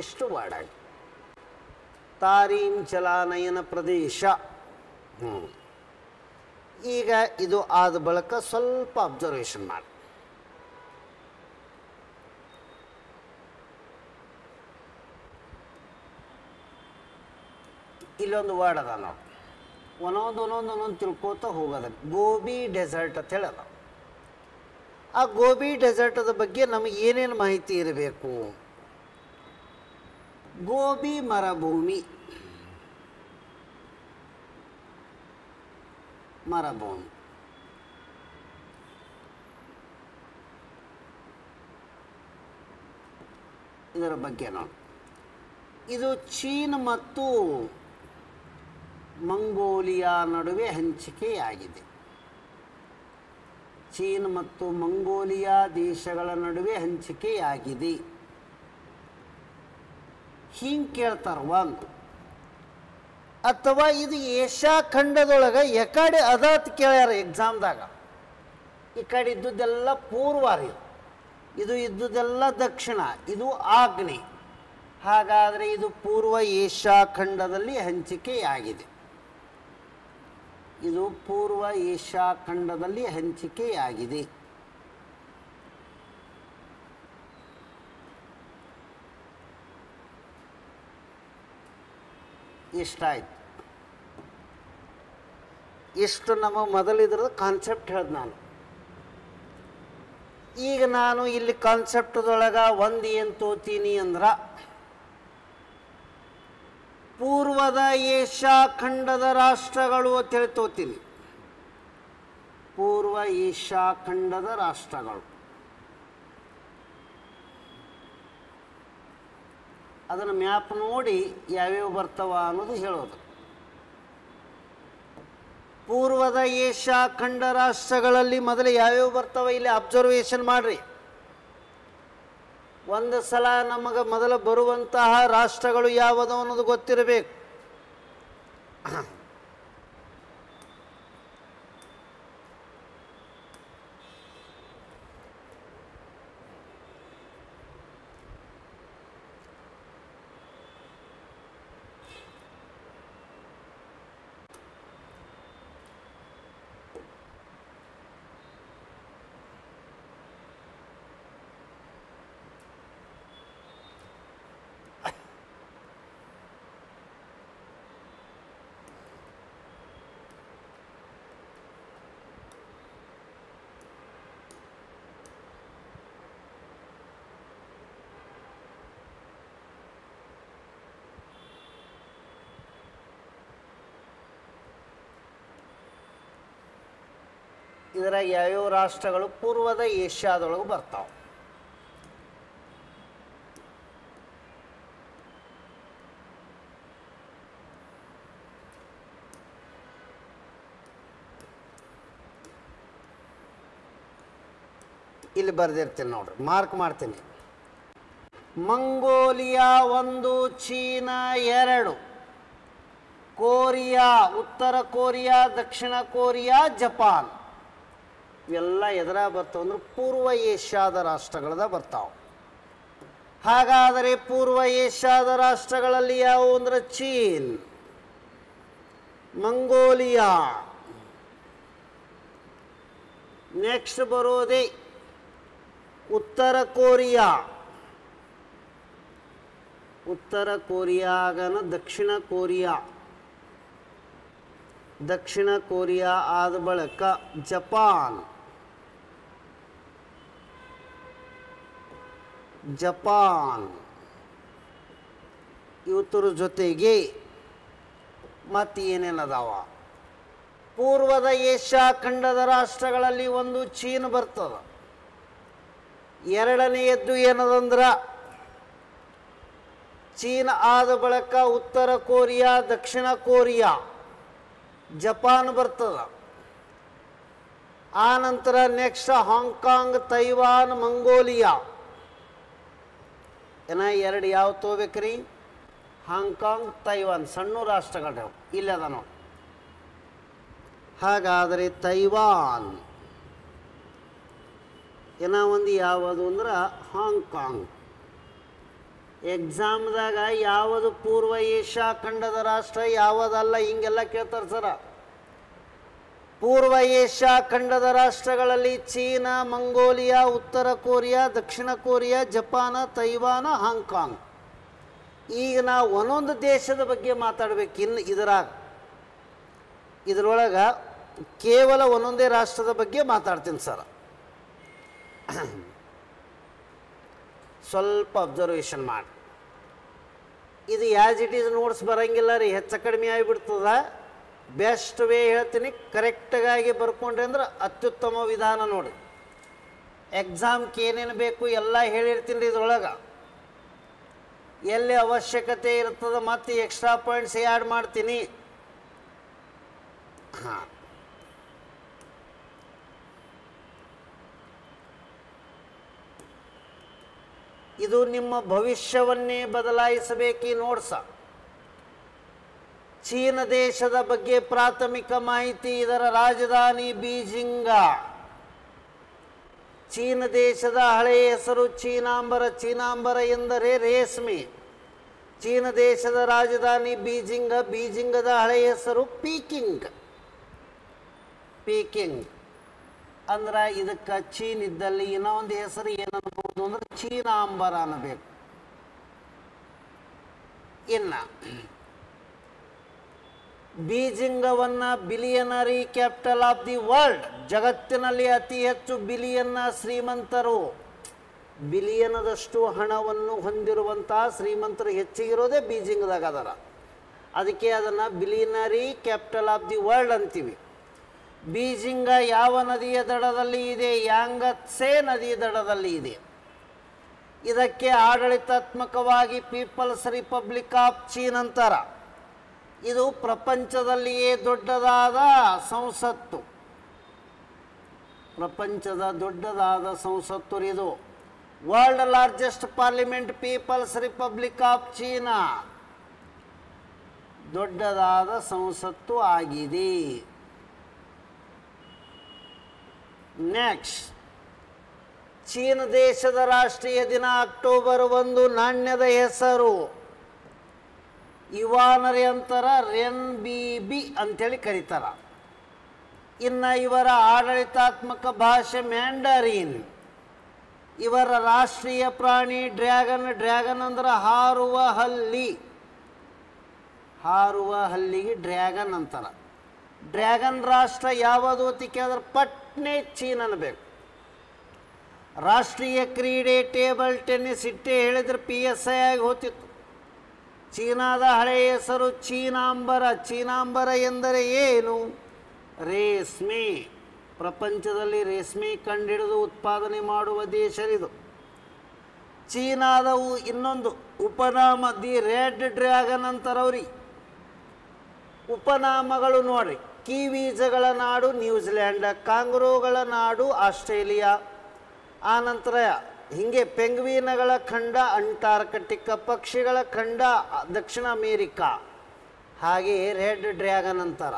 ಇಷ್ಟು ವಾಡಾಗಿ ತಾರೀಮ್ ಜಲಾನಯನ ಪ್ರದೇಶ. ಈಗ ಇದು ಆದ ಬಳಿಕ ಸ್ವಲ್ಪ ಅಬ್ಸರ್ವೇಷನ್ ಮಾಡಿ. ಇಲ್ಲೊಂದು ವರ್ಡ್ ಅದ ನಾವು ಒಂದೊಂದು ತಿಳ್ಕೋತ ಹೋಗೋದ. ಗೋಬಿ ಡೆಸರ್ಟ್ ಅಂತ ಹೇಳಲ್ಲ. ಆ ಗೋಬಿ ಡೆಸರ್ಟದ ಬಗ್ಗೆ ನಮಗೆ ಏನೇನು ಮಾಹಿತಿ ಇರಬೇಕು? ಗೋಬಿ ಮರುಭೂಮಿ, ಇದರ ಬಗ್ಗೆ ನೋಡಿ. ಇದು ಚೀನ್ ಮತ್ತು ಮಂಗೋಲಿಯಾ ನಡುವೆ ಹಂಚಿಕೆಯಾಗಿದೆ. ಚೀನ್ ಮತ್ತು ಮಂಗೋಲಿಯಾ ದೇಶಗಳ ನಡುವೆ ಹಂಚಿಕೆಯಾಗಿದೆ. ಹಿಂಗೆ ಕೇಳ್ತಾರೆ ಒಂದು. ಅಥವಾ ಇದು ಏಷ್ಯಾ ಖಂಡದೊಳಗೆ ಎಕಡೆ ಅದಾತ್ ಕೇಳ್ಯಾರ ಎಕ್ಸಾಮ್ದಾಗ. ಈ ಕಡೆ ಇದ್ದುದೆಲ್ಲ ಪೂರ್ವ ರೀ, ಇದು ಇದ್ದುದೆಲ್ಲ ದಕ್ಷಿಣ, ಇದು ಆಗ್ನೇಯ. ಹಾಗಾದರೆ ಇದು ಪೂರ್ವ ಏಷ್ಯಾ ಖಂಡದಲ್ಲಿ ಹಂಚಿಕೆಯಾಗಿದೆ. ಇದು ಪೂರ್ವ ಏಷ್ಯಾ ಖಂಡದಲ್ಲಿ ಹಂಚಿಕೆಯಾಗಿದೆ. ಇಷ್ಟಾಯ್ತು. ಇಷ್ಟು ನಮ್ಮ ಮೊದಲಿದ್ರದ ಕಾನ್ಸೆಪ್ಟ್ ಹೇಳ್ದು ನಾನು. ಈಗ ನಾನು ಇಲ್ಲಿ ಕಾನ್ಸೆಪ್ಟ್ದೊಳಗೆ ಒಂದು ಏನು ತೋತೀನಿ ಅಂದ್ರೆ, ಪೂರ್ವದ ಏಷ್ಯಾ ಖಂಡದ ರಾಷ್ಟ್ರಗಳು ಅಂತೇಳಿ ತೋತೀನಿ. ಪೂರ್ವ ಏಷ್ಯಾ ಖಂಡದ ರಾಷ್ಟ್ರಗಳು, ಅದನ್ನು ಮ್ಯಾಪ್ ನೋಡಿ ಯಾವ್ಯಾವ ಬರ್ತಾವ ಅನ್ನೋದು ಹೇಳೋದು. ಪೂರ್ವದ ಏಷ್ಯಾ ಖಂಡ ರಾಷ್ಟ್ರಗಳಲ್ಲಿ ಮೊದಲು ಯಾವ್ಯಾವ ಬರ್ತಾವ ಇಲ್ಲಿ ಅಬ್ಸರ್ವೇಷನ್ ಮಾಡ್ರಿ. ಒಂದು ಸಲ ನಮಗೆ ಮೊದಲು ಬರುವಂತಹ ರಾಷ್ಟ್ರಗಳು ಯಾವುದು ಅನ್ನೋದು ಗೊತ್ತಿರಬೇಕು. ಇದರ ಯಾವ್ಯಾವ ರಾಷ್ಟ್ರಗಳು ಪೂರ್ವದ ಏಷ್ಯಾದೊಳಗೆ ಬರ್ತಾವೆ. ಇಲ್ಲಿ ಬರೆದಿರ್ತೀನಿ ನೋಡ್ರಿ, ಮಾರ್ಕ್ ಮಾಡ್ತೀನಿ. ಮಂಗೋಲಿಯಾ 1, ಚೀನಾ 2, ಕೊರಿಯಾ, ಉತ್ತರ ಕೊರಿಯಾ, ದಕ್ಷಿಣ ಕೊರಿಯಾ, ಜಪಾನ್. ಇವೆಲ್ಲ ಎದರ ಬರ್ತಾವೆ ಅಂದ್ರೆ ಪೂರ್ವ ಏಷ್ಯಾದ ರಾಷ್ಟ್ರಗಳದ ಬರ್ತಾವೆ. ಹಾಗಾದರೆ ಪೂರ್ವ ಏಷ್ಯಾದ ರಾಷ್ಟ್ರಗಳಲ್ಲಿ ಯಾವುವು ಅಂದ್ರೆ ಚೀನ್, ಮಂಗೋಲಿಯಾ. ನೆಕ್ಸ್ಟ್ ಬರೋದೇ ಉತ್ತರ ಕೊರಿಯಾ. ಉತ್ತರ ಕೊರಿಯಾಗನ ದಕ್ಷಿಣ ಕೊರಿಯಾ. ದಕ್ಷಿಣ ಕೊರಿಯಾ ಆದ ಬಳಿಕ ಜಪಾನ್. ಜಪಾನ್ ಇವತ್ತರ ಜೊತೆಗೆ ಮತ್ತು ಏನೇನದಾವ, ಪೂರ್ವದ ಏಷ್ಯಾ ಖಂಡದ ರಾಷ್ಟ್ರಗಳಲ್ಲಿ ಒಂದು ಚೀನ್ ಬರ್ತದೆ. ಎರಡನೆಯದ್ದು ಏನದಂದ್ರೆ ಚೀನ್ ಆದ ಬಳಿಕ ಉತ್ತರ ಕೊರಿಯಾ, ದಕ್ಷಿಣ ಕೊರಿಯಾ, ಜಪಾನ್ ಬರ್ತದೆ. ಆ ನಂತರ ನೆಕ್ಸ್ಟ್ ಹಾಂಗ್ಕಾಂಗ್, ತೈವಾನ್, ಮಂಗೋಲಿಯಾ. ಎರಡು ಯಾವ ತಗೋಬೇಕ್ರಿ? ಹಾಂಗ್ಕಾಂಗ್, ತೈವಾನ್ ಸಣ್ಣ ರಾಷ್ಟ್ರಗಳು ಇಲ್ಲದ ನೋಡಿ. ಹಾಗಾದರೆ ತೈವಾನ್ ಒಂದು ಯಾವುದು ಅಂದ್ರೆ ಹಾಂಗ್ಕಾಂಗ್. ಎಕ್ಸಾಮ್ದಾಗ ಯಾವುದು ಪೂರ್ವ ಏಷ್ಯಾ ಖಂಡದ ರಾಷ್ಟ್ರ ಯಾವುದಲ್ಲ ಹಿಂಗೆಲ್ಲ ಕೇಳ್ತಾರೆ ಸರ. ಪೂರ್ವ ಏಷ್ಯಾ ಖಂಡದ ರಾಷ್ಟ್ರಗಳಲ್ಲಿ ಚೀನಾ, ಮಂಗೋಲಿಯಾ, ಉತ್ತರ ಕೊರಿಯಾ, ದಕ್ಷಿಣ ಕೊರಿಯಾ, ಜಪಾನ, ತೈವಾನ, ಹಾಂಗ್ಕಾಂಗ್. ಈಗ ನಾವು ಒಂದೊಂದು ದೇಶದ ಬಗ್ಗೆ ಮಾತಾಡ್ಬೇಕು. ಇನ್ನು ಇದರೊಳಗೆ ಕೇವಲ ಒಂದೊಂದೇ ರಾಷ್ಟ್ರದ ಬಗ್ಗೆ ಮಾತಾಡ್ತೀನಿ ಸರ್. ಸ್ವಲ್ಪ ಅಬ್ಸರ್ವೇಷನ್ ಮಾಡಿ. ಇದು ಆ್ಯಸ್ ಇಟ್ ಈಸ್ ನೋಟ್ಸ್ ಬರೋಂಗಿಲ್ಲ ರೀ, ಹೆಚ್ಚು ಕಡಿಮೆ ಆಗಿಬಿಡ್ತದ. ಬೆಸ್ಟ್ ವೇ ಹೇಳ್ತೀನಿ, ಕರೆಕ್ಟಾಗಿ ಬರ್ಕೊಂಡ್ರಿ ಅಂದ್ರೆ ಅತ್ಯುತ್ತಮ ವಿಧಾನ ನೋಡಿ. ಎಕ್ಸಾಮ್ಗೆ ಏನೇನು ಬೇಕು ಎಲ್ಲ ಹೇಳಿರ್ತೀನಿ ರೀ. ಇದ್ರೊಳಗೆ ಎಲ್ಲಿ ಅವಶ್ಯಕತೆ ಇರ್ತದೆ ಮತ್ತು ಎಕ್ಸ್ಟ್ರಾ ಪಾಯಿಂಟ್ಸ್ ಆ್ಯಡ್ ಮಾಡ್ತೀನಿ. ಹಾಂ, ಇದು ನಿಮ್ಮ ಭವಿಷ್ಯವನ್ನೇ ಬದಲಾಯಿಸಬೇಕಿ ನೋಡ್ಸ. ಚೀನ ದೇಶದ ಬಗ್ಗೆ ಪ್ರಾಥಮಿಕ ಮಾಹಿತಿ. ಇದರ ರಾಜಧಾನಿ ಬೀಜಿಂಗ. ಚೀನ ದೇಶದ ಹಳೆಯ ಹೆಸರು ಚೀನಾಂಬರ. ಚೀನಾಂಬರ ಎಂದರೆ ರೇಷ್ಮೆ. ಚೀನ ದೇಶದ ರಾಜಧಾನಿ ಬೀಜಿಂಗ. ಬೀಜಿಂಗದ ಹಳೆಯ ಹೆಸರು ಪೀಕಿಂಗ್. ಪೀಕಿಂಗ್ ಅಂದ್ರೆ ಇದಕ್ಕೆ ಚೀನ್ ಇದ್ದಲ್ಲಿ ಇನ್ನೊಂದು ಹೆಸರು ಏನನ್ಬೋದು ಅಂದ್ರೆ ಚೀನಾಂಬರ ಅನ್ನಬೇಕು. ಇನ್ನು ಬೀಜಿಂಗವನ್ನು ಬಿಲಿಯನರಿ ಕ್ಯಾಪಿಟಲ್ ಆಫ್ ದಿ ವರ್ಲ್ಡ್, ಜಗತ್ತಿನಲ್ಲಿ ಅತಿ ಹೆಚ್ಚು ಬಿಲಿಯನ್ನ ಶ್ರೀಮಂತರು, ಬಿಲಿಯನದಷ್ಟು ಹಣವನ್ನು ಹೊಂದಿರುವಂತಹ ಶ್ರೀಮಂತರು ಹೆಚ್ಚಿಗಿರೋದೇ ಬೀಜಿಂಗದಾಗ ಅದರ. ಅದಕ್ಕೆ ಅದನ್ನು ಬಿಲಿಯನರಿ ಕ್ಯಾಪಿಟಲ್ ಆಫ್ ದಿ ವರ್ಲ್ಡ್ ಅಂತೀವಿ. ಬೀಜಿಂಗ ಯಾವ ನದಿಯ ದಡದಲ್ಲಿ ಇದೆ? ಯಾಂಗತ್ಸೆ ನದಿಯ ದಡದಲ್ಲಿ ಇದೆ. ಇದಕ್ಕೆ ಆಡಳಿತಾತ್ಮಕವಾಗಿ ಪೀಪಲ್ಸ್ ರಿಪಬ್ಲಿಕ್ ಆಫ್ ಚೀನ್ ಅಂತಾರ. ಇದು ಪ್ರಪಂಚದಲ್ಲಿಯೇ ದೊಡ್ಡದಾದ ಸಂಸತ್ತು. ಪ್ರಪಂಚದ ದೊಡ್ಡದಾದ ಸಂಸತ್ತು ಇದು. World largest parliament, people's republic of China. ದೊಡ್ಡದಾದ ಸಂಸತ್ತು ಆಗಿದೆ. ನೆಕ್ಸ್ಟ್, ಚೀನ ದೇಶದ ರಾಷ್ಟ್ರೀಯ ದಿನ ಅಕ್ಟೋಬರ್ 1. ನಾಣ್ಯದ ಹೆಸರು ಯುವಾನರಿ ಅಂತರ, ರೆನ್ ಬಿ ಬಿ ಅಂಥೇಳಿ ಕರೀತಾರ. ಇನ್ನು ಇವರ ಆಡಳಿತಾತ್ಮಕ ಭಾಷೆ ಮ್ಯಾಂಡರಿನ್. ಇವರ ರಾಷ್ಟ್ರೀಯ ಪ್ರಾಣಿ ಡ್ರ್ಯಾಗನ್. ಡ್ರ್ಯಾಗನ್ ಅಂದ್ರೆ ಹಾರುವ ಹಲ್ಲಿ. ಹಾರುವ ಹಲ್ಲಿಗೆ ಡ್ರ್ಯಾಗನ್ ಅಂತಾರ. ಡ್ರ್ಯಾಗನ್ ರಾಷ್ಟ್ರ ಯಾವುದು ಅಂತ ಕೇಳಿದ್ರೆ ಪಟ್ನೆ ಚೀನ್ ಅನ್ನಬೇಕು. ರಾಷ್ಟ್ರೀಯ ಕ್ರೀಡೆ ಟೇಬಲ್ ಟೆನ್ನಿಸ್. ಇಟ್ಟೆ ಹೇಳಿದ್ರೆ PSI ಆಗಿ ಹೋಗ್ತಿತ್ತು. ಚೀನಾದ ಹಳೆಯ ಹೆಸರು ಚೀನಾಂಬರ. ಚೀನಾಂಬರ ಎಂದರೆ ಏನು? ರೇಷ್ಮೆ. ಪ್ರಪಂಚದಲ್ಲಿ ರೇಷ್ಮೆ ಕಂಡುಹಿಡಿದು ಉತ್ಪಾದನೆ ಮಾಡುವ ದೇಶ ಇದು. ಚೀನಾದ ಇನ್ನೊಂದು ಉಪನಾಮ ದಿ ರೆಡ್ ಡ್ರ್ಯಾಗನ್ ಅಂತಾರವ್ರಿ. ಉಪನಾಮಗಳು ನೋಡ್ರಿ: ಕಿವೀಜಗಳ ನಾಡು ನ್ಯೂಜಿಲ್ಯಾಂಡ್, ಕಾಂಗ್ರೋಗಳ ನಾಡು ಆಸ್ಟ್ರೇಲಿಯಾ, ಆನಂತರ ಹೀಗೆ ಪೆಂಗ್ವಿನಗಳ ಖಂಡ ಅಂಟಾರ್ಕಟಿಕ, ಪಕ್ಷಿಗಳ ಖಂಡ ದಕ್ಷಿಣ ಅಮೇರಿಕಾ, ಹಾಗೆಯೇ ರೆಡ್ ಡ್ರ್ಯಾಗನ್ ಅಂತಾರ.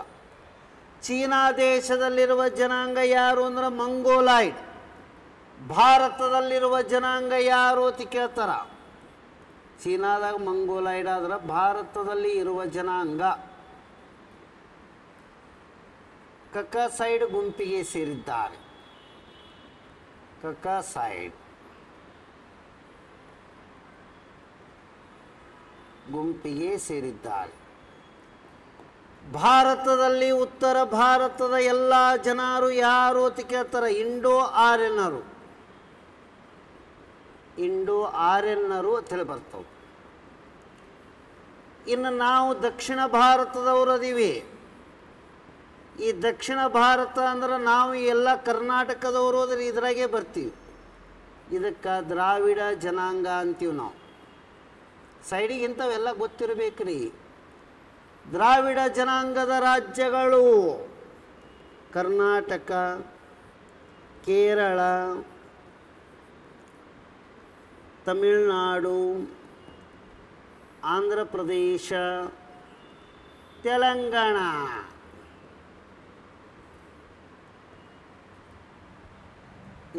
ಚೀನಾ ದೇಶದಲ್ಲಿರುವ ಜನಾಂಗ ಯಾರು ಅಂದ್ರೆ ಮಂಗೋಲಾಯ್ಡ್. ಭಾರತದಲ್ಲಿರುವ ಜನಾಂಗ ಯಾರು ಅಂತ ಕೇಳ್ತಾರ. ಚೀನಾದಾಗ ಮಂಗೋಲಾಯ್ಡ್ ಆದ್ರೆ ಭಾರತದಲ್ಲಿ ಇರುವ ಜನಾಂಗ ಕಕಾಸೈಡ್ ಗುಂಪಿಗೆ ಸೇರಿದ್ದಾರೆ. ಕಕಾಸೈಡ್ ಗುಂಪಿಗೆ ಸೇರಿದ್ದಾರೆ. ಭಾರತದಲ್ಲಿ ಉತ್ತರ ಭಾರತದ ಎಲ್ಲ ಜನರು ಯಾರು ಅಂತ ಕೇಳ್ತಾರೆ? ಇಂಡೋ ಆರ್ಯನ್ನರು. ಇಂಡೋ ಆರ್ಯನ್ನರು ಅಂತೇಳಿ ಬರ್ತವೆ. ಇನ್ನು ನಾವು ದಕ್ಷಿಣ ಭಾರತದವರು ಅದೀವಿ. ಈ ದಕ್ಷಿಣ ಭಾರತ ಅಂದ್ರೆ ನಾವು ಎಲ್ಲ ಕರ್ನಾಟಕದವರು ಹೋದ್ರೆ ಇದ್ರಾಗೆ ಬರ್ತೀವಿ. ಇದಕ್ಕೆ ದ್ರಾವಿಡ ಜನಾಂಗ ಅಂತೀವಿ ನಾವು. ಸೈಡಿಗೆ ಇಂಥವೆಲ್ಲ ಗೊತ್ತಿರಬೇಕ್ರಿ. ದ್ರಾವಿಡ ಜನಾಂಗದ ರಾಜ್ಯಗಳು ಕರ್ನಾಟಕ, ಕೇರಳ, ತಮಿಳುನಾಡು, ಆಂಧ್ರ ಪ್ರದೇಶ, ತೆಲಂಗಾಣ.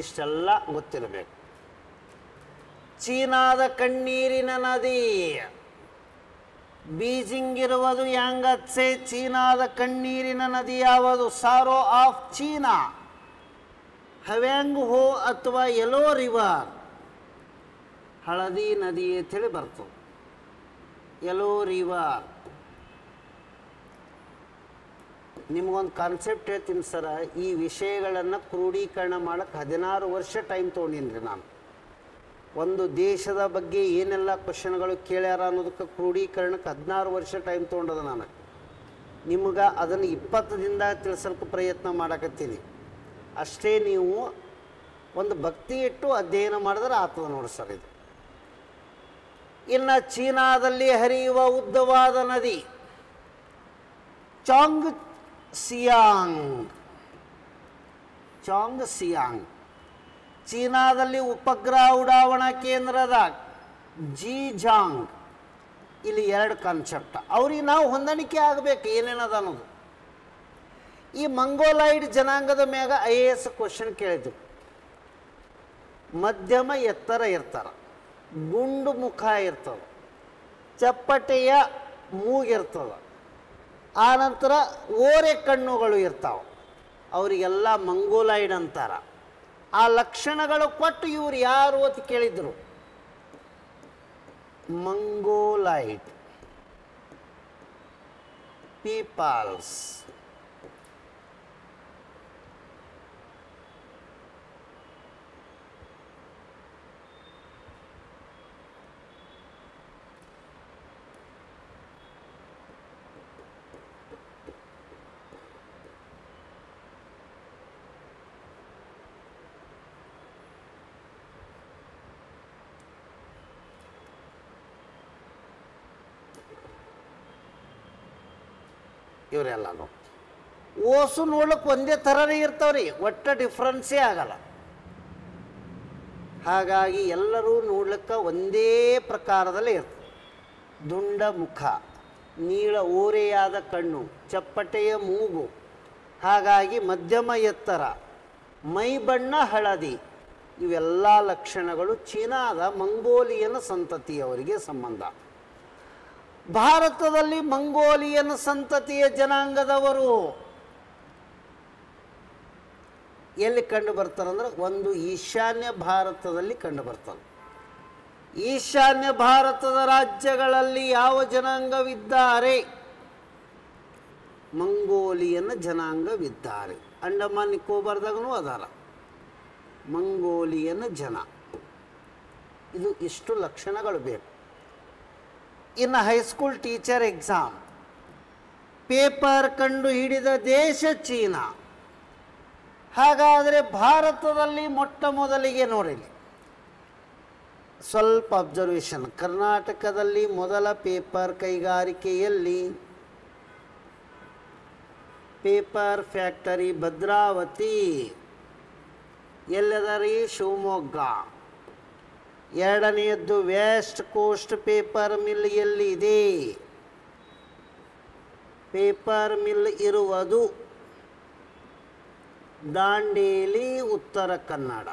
ಇಷ್ಟೆಲ್ಲ ಗೊತ್ತಿರಬೇಕು. ಚೀನಾದ ಕಣ್ಣೀರಿನ ನದಿ ಬೀಜಿಂಗ್ ಇರುವುದು ಯಾಂಗತ್ಸೆ. ಚೀನಾದ ಕಣ್ಣೀರಿನ ನದಿ ಯಾವುದು? ಸಾರೋ ಆಫ್ ಚೀನಾ. ಹವ್ಯಾಂಗ್ ಹೋ ಅಥವಾ ಯೆಲ್ಲೋ ರಿವರ್, ಹಳದಿ ನದಿ ಅಂತೇಳಿ ಬರ್ತದೆ. Yellow river. ನಿಮಗೊಂದು ಕಾನ್ಸೆಪ್ಟ್ ಹೇಳ್ತೀನಿ ಸರ. ಈ ವಿಷಯಗಳನ್ನು ಕ್ರೋಢೀಕರಣ ಮಾಡೋಕ್ಕೆ 16 ವರ್ಷ ಟೈಮ್ ತೊಗೊಂಡಿನಿ ನಾನು. ಒಂದು ದೇಶದ ಬಗ್ಗೆ ಏನೆಲ್ಲ ಕ್ವಶನ್ಗಳು ಕೇಳ್ಯಾರ ಅನ್ನೋದಕ್ಕೆ ಕ್ರೋಢೀಕರಣಕ್ಕೆ 16 ವರ್ಷ ಟೈಮ್ ತೊಗೊಂಡದ ನಾನು. ನಿಮ್ಗೆ ಅದನ್ನು 20 ದಿನದಾಗ ತಿಳಿಸೋಕ್ಕೆ ಪ್ರಯತ್ನ ಮಾಡಕತ್ತೀನಿ. ಅಷ್ಟೇ ನೀವು ಒಂದು ಭಕ್ತಿ ಇಟ್ಟು ಅಧ್ಯಯನ ಮಾಡಿದ್ರೆ ಆಗ್ತದೆ ನೋಡಿ ಸರ್ ಇದು. ಇನ್ನು ಚೀನಾದಲ್ಲಿ ಹರಿಯುವ ಉದ್ದವಾದ ನದಿ ಚಾಂಗ್ ಸಿಯಾಂಗ್. ಚಾಂಗ್ ಸಿಯಾಂಗ್. ಚೀನಾದಲ್ಲಿ ಉಪಗ್ರಹ ಉಡಾವಣಾ ಕೇಂದ್ರದ ಜಿಜಾಂಗ್. ಇಲ್ಲಿ 2 ಕಾನ್ಸೆಪ್ಟ್. ಅವ್ರಿಗೆ ನಾವು ಹೊಂದಾಣಿಕೆ ಆಗಬೇಕು ಏನೇನದ ಅನ್ನೋದು. ಈ ಮಂಗೋಲಾಯ್ಡ್ ಜನಾಂಗದ ಮ್ಯಾಗ IAS ಕ್ವಶನ್ ಕೇಳಿದ್ರು. ಮಧ್ಯಮ ಎತ್ತರ ಇರ್ತಾರೆ, ಗುಂಡು ಮುಖ ಇರ್ತದೆ, ಚಪ್ಪಟೆಯ ಮೂಗಿರ್ತದೆ, ಆನಂತರ ಓರೆ ಕಣ್ಣುಗಳು ಇರ್ತಾವೆ. ಅವರಿಗೆಲ್ಲ ಮಂಗೋಲಾಯ್ಡ್ ಅಂತಾರೆ. ಆ ಲಕ್ಷಣಗಳು ಕೊಟ್ಟು ಇವ್ರು ಯಾರು ಅಂತ ಕೇಳಿದ್ರು. Mongoloid people's. ಇವರೆಲ್ಲನೂ ಓಸು ನೋಡ್ಲಿಕ್ಕೆ ಒಂದೇ ಥರನೇ ಇರ್ತಾವ್ರಿ, ಒಟ್ಟ ಡಿಫ್ರೆನ್ಸೇ ಆಗಲ್ಲ. ಹಾಗಾಗಿ ಎಲ್ಲರೂ ನೋಡ್ಲಿಕ್ಕೆ ಒಂದೇ ಪ್ರಕಾರದಲ್ಲೇ ಇರ್ತದೆ. ದುಂಡ ಮುಖ, ನೀಳ ಓರೆಯಾದ ಕಣ್ಣು, ಚಪ್ಪಟೆಯ ಮೂಗು. ಹಾಗಾಗಿ ಮಧ್ಯಮ ಎತ್ತರ, ಮೈ ಬಣ್ಣ ಹಳದಿ. ಇವೆಲ್ಲ ಲಕ್ಷಣಗಳು ಚೀನಾದ ಮಂಗೋಲಿಯನ್ ಸಂತತಿಯವರಿಗೆ ಸಂಬಂಧ. ಭಾರತದಲ್ಲಿ ಮಂಗೋಲಿಯನ್ ಸಂತತಿಯ ಜನಾಂಗದವರು ಎಲ್ಲಿ ಕಂಡು ಬರ್ತಾರಂದ್ರೆ ಒಂದು ಈಶಾನ್ಯ ಭಾರತದಲ್ಲಿ ಕಂಡು ಬರ್ತಾರೆ. ಈಶಾನ್ಯ ಭಾರತದ ರಾಜ್ಯಗಳಲ್ಲಿ ಯಾವ ಜನಾಂಗವಿದ್ದಾರೆ? ಮಂಗೋಲಿಯನ್ ಜನಾಂಗವಿದ್ದಾರೆ. ಅಂಡಮಾನ್ ನಿಕೋಬಾರ್ದಾಗೂ ಅದಾರ ಮಂಗೋಲಿಯನ್ ಜನ. ಇದು ಇಷ್ಟು ಲಕ್ಷಣಗಳು ಬೇಕು. ಇನ್ನು ಹೈಸ್ಕೂಲ್ ಟೀಚರ್ ಎಕ್ಸಾಮ್ ಪೇಪರ್ ಕಂಡು ಹಿಡಿದ ದೇಶ ಚೀನಾ. ಹಾಗಾದರೆ ಭಾರತದಲ್ಲಿ ಮೊಟ್ಟ ಮೊದಲಿಗೆ ನೋಡಿರಿ, ಸ್ವಲ್ಪ ಅಬ್ಸರ್ವೇಷನ್. ಕರ್ನಾಟಕದಲ್ಲಿ ಮೊದಲ ಪೇಪರ್ ಕೈಗಾರಿಕೆಯಲ್ಲಿ ಪೇಪರ್ ಫ್ಯಾಕ್ಟರಿ ಭದ್ರಾವತಿ. ಎಲ್ಲದರಿ? ಶಿವಮೊಗ್ಗ. ಎರಡನೆಯದ್ದು ವೆಸ್ಟ್ ಕೋಸ್ಟ್ ಪೇಪರ್ ಮಿಲ್ ಎಲ್ಲಿದೆ? ಪೇಪರ್ ಮಿಲ್ ಇರುವುದು ದಾಂಡೇಲಿ, ಉತ್ತರ ಕನ್ನಡ.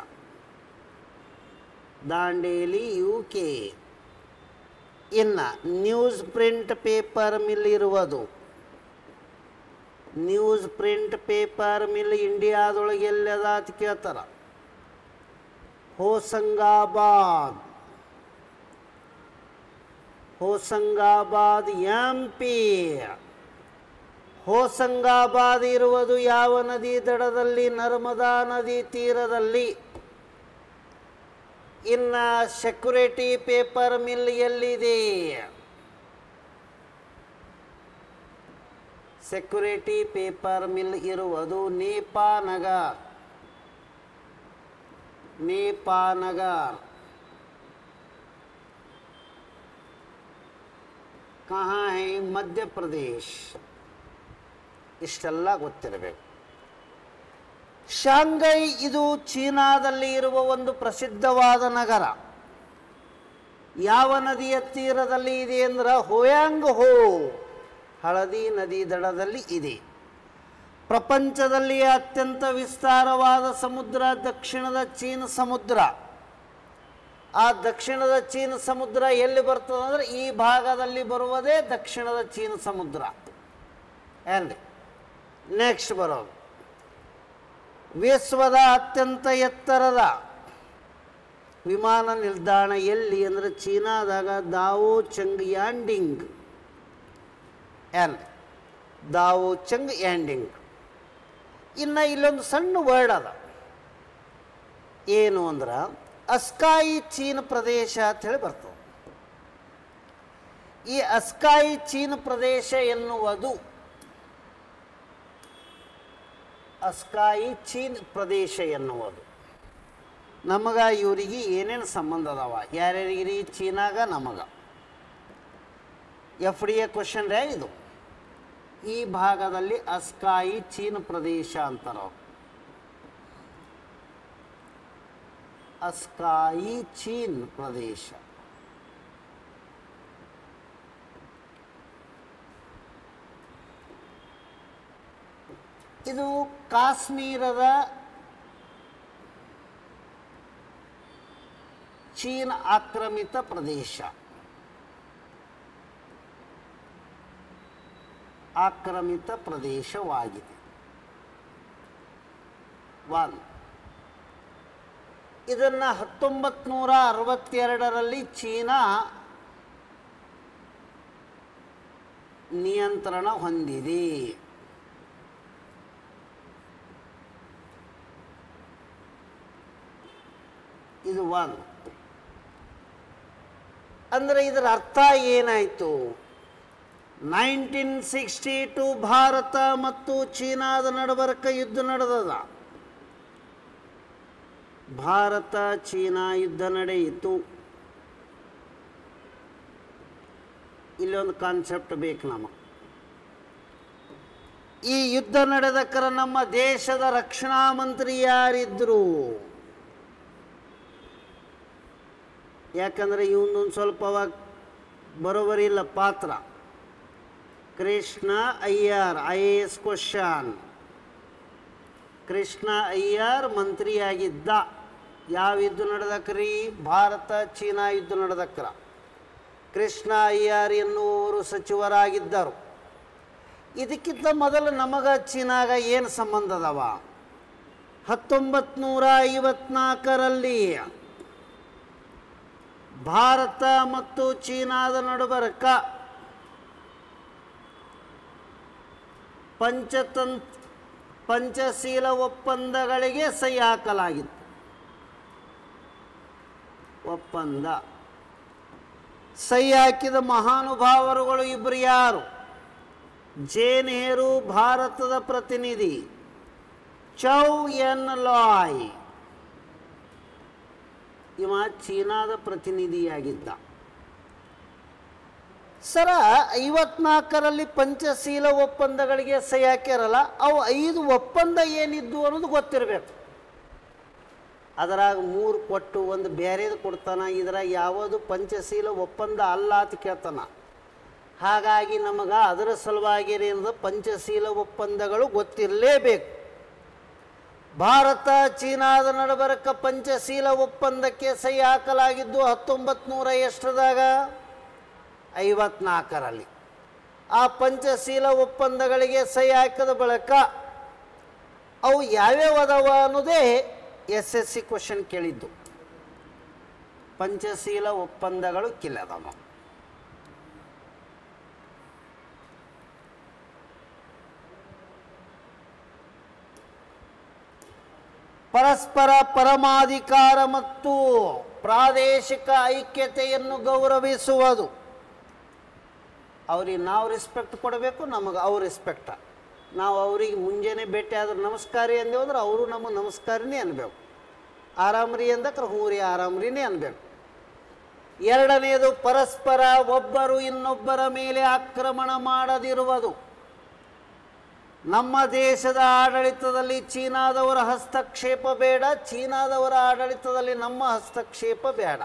ದಾಂಡೇಲಿ UK. ಇನ್ನು ನ್ಯೂಸ್ ಪ್ರಿಂಟ್ ಪೇಪರ್ ಮಿಲ್ ಇರುವುದು ನ್ಯೂಸ್ ಪ್ರಿಂಟ್ ಪೇಪರ್ ಮಿಲ್ ಇಂಡಿಯಾದೊಳಗೆ ಎಲ್ಲದ ಅಂತ ಕೇಳ್ತಾರ. ಹೋಸಂಗಾಬಾದ್, ಹೋಸಂಗಾಬಾದ್ MP. ಹೋಸಂಗಾಬಾದ್ ಇರುವುದು ಯಾವ ನದಿ ದಡದಲ್ಲಿ? ನರ್ಮದಾ ನದಿ ತೀರದಲ್ಲಿ. ಇನ್ನು ಸೆಕ್ಯೂರಿಟಿ ಪೇಪರ್ ಮಿಲ್ ಎಲ್ಲಿದೆ? ಸೆಕ್ಯೂರಿಟಿ ಪೇಪರ್ ಮಿಲ್ ಇರುವುದು ನೇಪಾನಗರ್. ನೇಪಾನಗರ್ ಕಹಾ ಹೈ? ಮಧ್ಯಪ್ರದೇಶ್. ಇಷ್ಟೆಲ್ಲ ಗೊತ್ತಿರಬೇಕು. ಶಾಂಘೈ ಇದು ಚೀನಾದಲ್ಲಿ ಇರುವ ಒಂದು ಪ್ರಸಿದ್ಧವಾದ ನಗರ. ಯಾವ ನದಿಯ ತೀರದಲ್ಲಿ ಇದೆ ಅಂದ್ರೆ ಹೋಯಾಂಗ್ ಹೋ, ಹಳದಿ ನದಿ ದಡದಲ್ಲಿ ಇದೆ. ಪ್ರಪಂಚದಲ್ಲಿ ಅತ್ಯಂತ ವಿಸ್ತಾರವಾದ ಸಮುದ್ರ ದಕ್ಷಿಣದ ಚೀನ ಸಮುದ್ರ. ಆ ದಕ್ಷಿಣದ ಚೀನ ಸಮುದ್ರ ಎಲ್ಲಿ ಬರ್ತದೆ ಅಂದರೆ ಈ ಭಾಗದಲ್ಲಿ ಬರುವುದೇ ದಕ್ಷಿಣದ ಚೀನ ಸಮುದ್ರ. ಅಲ್ಲಿ ನೆಕ್ಸ್ಟ್ ಬರೋದು ವಿಶ್ವದ ಅತ್ಯಂತ ಎತ್ತರದ ವಿಮಾನ ನಿಲ್ದಾಣ ಎಲ್ಲಿ ಅಂದರೆ ಚೀನಾದಾಗ ದಾವೋ ಚೆಂಗ್ ಯಾಂಡಿಂಗ್. ದಾವೋ ಚೆಂಗ್ ಯಾಂಡಿಂಗ್. ಇನ್ನು ಇಲ್ಲೊಂದು ಸಣ್ಣ ವರ್ಡ್ ಅದ, ಏನು ಅಂದ್ರೆ ಅಸ್ಕಾಯಿ ಚೀನ್ ಪ್ರದೇಶ ಅಂಥೇಳಿ ಬರ್ತದೆ. ಈ ಅಸ್ಕಾಯಿ ಚೀನ್ ಪ್ರದೇಶ ಎನ್ನುವುದು, ಅಸ್ಕಾಯಿ ಚೀನ್ ಪ್ರದೇಶ ಎನ್ನುವುದು ನಮಗ ಇವರಿಗೆ ಏನೇನು ಸಂಬಂಧ ಅದಾವ? ಯಾರ್ಯಾರಿಗಿರಿ? ಚೀನಾಗ ನಮಗ. FDA ಕ್ವಶನ್ ರೇ ಇದು. ಈ ಭಾಗದಲ್ಲಿ ಅಸ್ಕಾಯಿ ಚೀನ್ ಪ್ರದೇಶ ಅಂತಾರ. ಅಸ್ಕಾಯಿ ಚೀನ್ ಪ್ರದೇಶ. ಇದು ಕಾಶ್ಮೀರದ ಚೀನ್ ಆಕ್ರಮಿತ ಪ್ರದೇಶ. ಆಕ್ರಮಿತ ಪ್ರದೇಶವಾಗಿದೆ. 1. ಇದನ್ನು 1962ರಲ್ಲಿ ಚೀನಾ ನಿಯಂತ್ರಣ ಹೊಂದಿದೆ. ಇದು 1. ಅಂದರೆ ಇದರ ಅರ್ಥ ಏನಾಯಿತು? 1962 ಭಾರತ ಮತ್ತು ಚೀನಾದ ನಡುಬರಕ ಯುದ್ಧ ನಡೆದದ. ಭಾರತ ಚೀನಾ ಯುದ್ಧ ನಡೆಯಿತು. ಇಲ್ಲೊಂದು ಕಾನ್ಸೆಪ್ಟ್ ಬೇಕು ನಮಗೆ. ಈ ಯುದ್ಧ ನಡೆದಕ್ಕರ ನಮ್ಮ ದೇಶದ ರಕ್ಷಣಾ ಮಂತ್ರಿ ಯಾರಿದ್ರು? ಯಾಕಂದರೆ ಇವನೊಂದು ಸ್ವಲ್ಪ ಅವಾಗ ಬರೋಬರಿಲ್ಲ ಪಾತ್ರ. Krishna Iyer, IAS question. ಕೃಷ್ಣ ಅಯ್ಯರ್ ಮಂತ್ರಿಯಾಗಿದ್ದ. ಯಾವ ಯುದ್ಧ ನಡೆದಕ್ರಿ? ಭಾರತ ಚೀನಾ ಯುದ್ಧ ನಡೆದಕ್ರ. ಕೃಷ್ಣ ಅಯ್ಯರ್ ಎನ್ನುವರು ಸಚಿವರಾಗಿದ್ದರು. ಇದಕ್ಕಿಂತ ಮೊದಲು ನಮಗ ಚೀನಾಗ ಏನು ಸಂಬಂಧ ಅದಾವ? 1954ರಲ್ಲಿ ಭಾರತ ಮತ್ತು ಚೀನಾದ ನಡುಬರಕ ಪಂಚಶೀಲ ಒಪ್ಪಂದಗಳಿಗೆ ಸಹಿ ಹಾಕಲಾಗಿತ್ತು. ಒಪ್ಪಂದ ಸಹಿ ಹಾಕಿದ ಮಹಾನುಭಾವರುಗಳು ಇಬ್ಬರು ಯಾರು? ಜೆ ನೆಹರು ಭಾರತದ ಪ್ರತಿನಿಧಿ, ಚೌ ಎನ್ ಲಾಯ್ ಇವ ಚೀನಾದ ಪ್ರತಿನಿಧಿಯಾಗಿದ್ದ. ಸರ 54ರಲ್ಲಿ ಪಂಚಶೀಲ ಒಪ್ಪಂದಗಳಿಗೆ ಸಹಿ ಹಾಕ್ಯಾರಲ್ಲ, ಅವು 5 ಒಪ್ಪಂದ ಏನಿದ್ದು ಅನ್ನೋದು ಗೊತ್ತಿರಬೇಕು. ಅದರಾಗ 3 ಕೊಟ್ಟು ಒಂದು ಬೇರೆದು ಕೊಡ್ತಾನ. ಇದ್ರಾಗ ಯಾವುದು ಪಂಚಶೀಲ ಒಪ್ಪಂದ ಅಲ್ಲ ಅಂತ ಕೇಳ್ತಾನ. ಹಾಗಾಗಿ ನಮಗೆ ಅದರ ಸಲುವಾಗಿ ಏನಂದ್ರೆ ಪಂಚಶೀಲ ಒಪ್ಪಂದಗಳು ಗೊತ್ತಿರಲೇಬೇಕು. ಭಾರತ ಚೀನಾದ ನಡುಬರಕ ಪಂಚಶೀಲ ಒಪ್ಪಂದಕ್ಕೆ ಸಹಿ ಹಾಕಲಾಗಿದ್ದು 1954ರಲ್ಲಿ. ಆ ಪಂಚಶೀಲ ಒಪ್ಪಂದಗಳಿಗೆ ಸಹಿ ಹಾಕಿದ ಬಳಿಕ ಅವು ಯಾವ್ಯಾವ ಅದಾವ ಅನ್ನೋದೇ SSC ಕ್ವಶನ್ ಕೇಳಿದ್ದು. ಪಂಚಶೀಲ ಒಪ್ಪಂದಗಳು ಕಿಲ್ಲದವ. ಪರಸ್ಪರ ಪರಮಾಧಿಕಾರ ಮತ್ತು ಪ್ರಾದೇಶಿಕ ಐಕ್ಯತೆಯನ್ನು ಗೌರವಿಸುವುದು. ಅವ್ರಿಗೆ ನಾವು ರೆಸ್ಪೆಕ್ಟ್ ಕೊಡಬೇಕು, ನಮಗೆ ಅವ್ರು ರೆಸ್ಪೆಕ್ಟ. ನಾವು ಅವ್ರಿಗೆ ಮುಂಜಾನೆ ಭೇಟಿ ಆದ್ರೆ ನಮಸ್ಕಾರಿ ಅಂದೇವು ಅಂದ್ರೆ ಅವರು ನಮಗೆ ನಮಸ್ಕಾರಿನೇ ಅನ್ಬೇಕು. ಆರಾಮ್ರಿ ಅಂದಕ್ರೆ ಹ್ಞೂ ರೀ ಆರಾಮ್ರಿನೇ ಅನ್ಬೇಕು. ಎರಡನೆಯದು ಪರಸ್ಪರ ಒಬ್ಬರು ಇನ್ನೊಬ್ಬರ ಮೇಲೆ ಆಕ್ರಮಣ ಮಾಡದಿರುವುದು. ನಮ್ಮ ದೇಶದ ಆಡಳಿತದಲ್ಲಿ ಚೀನಾದವರ ಹಸ್ತಕ್ಷೇಪ ಬೇಡ, ಚೀನಾದವರ ಆಡಳಿತದಲ್ಲಿ ನಮ್ಮ ಹಸ್ತಕ್ಷೇಪ ಬೇಡ.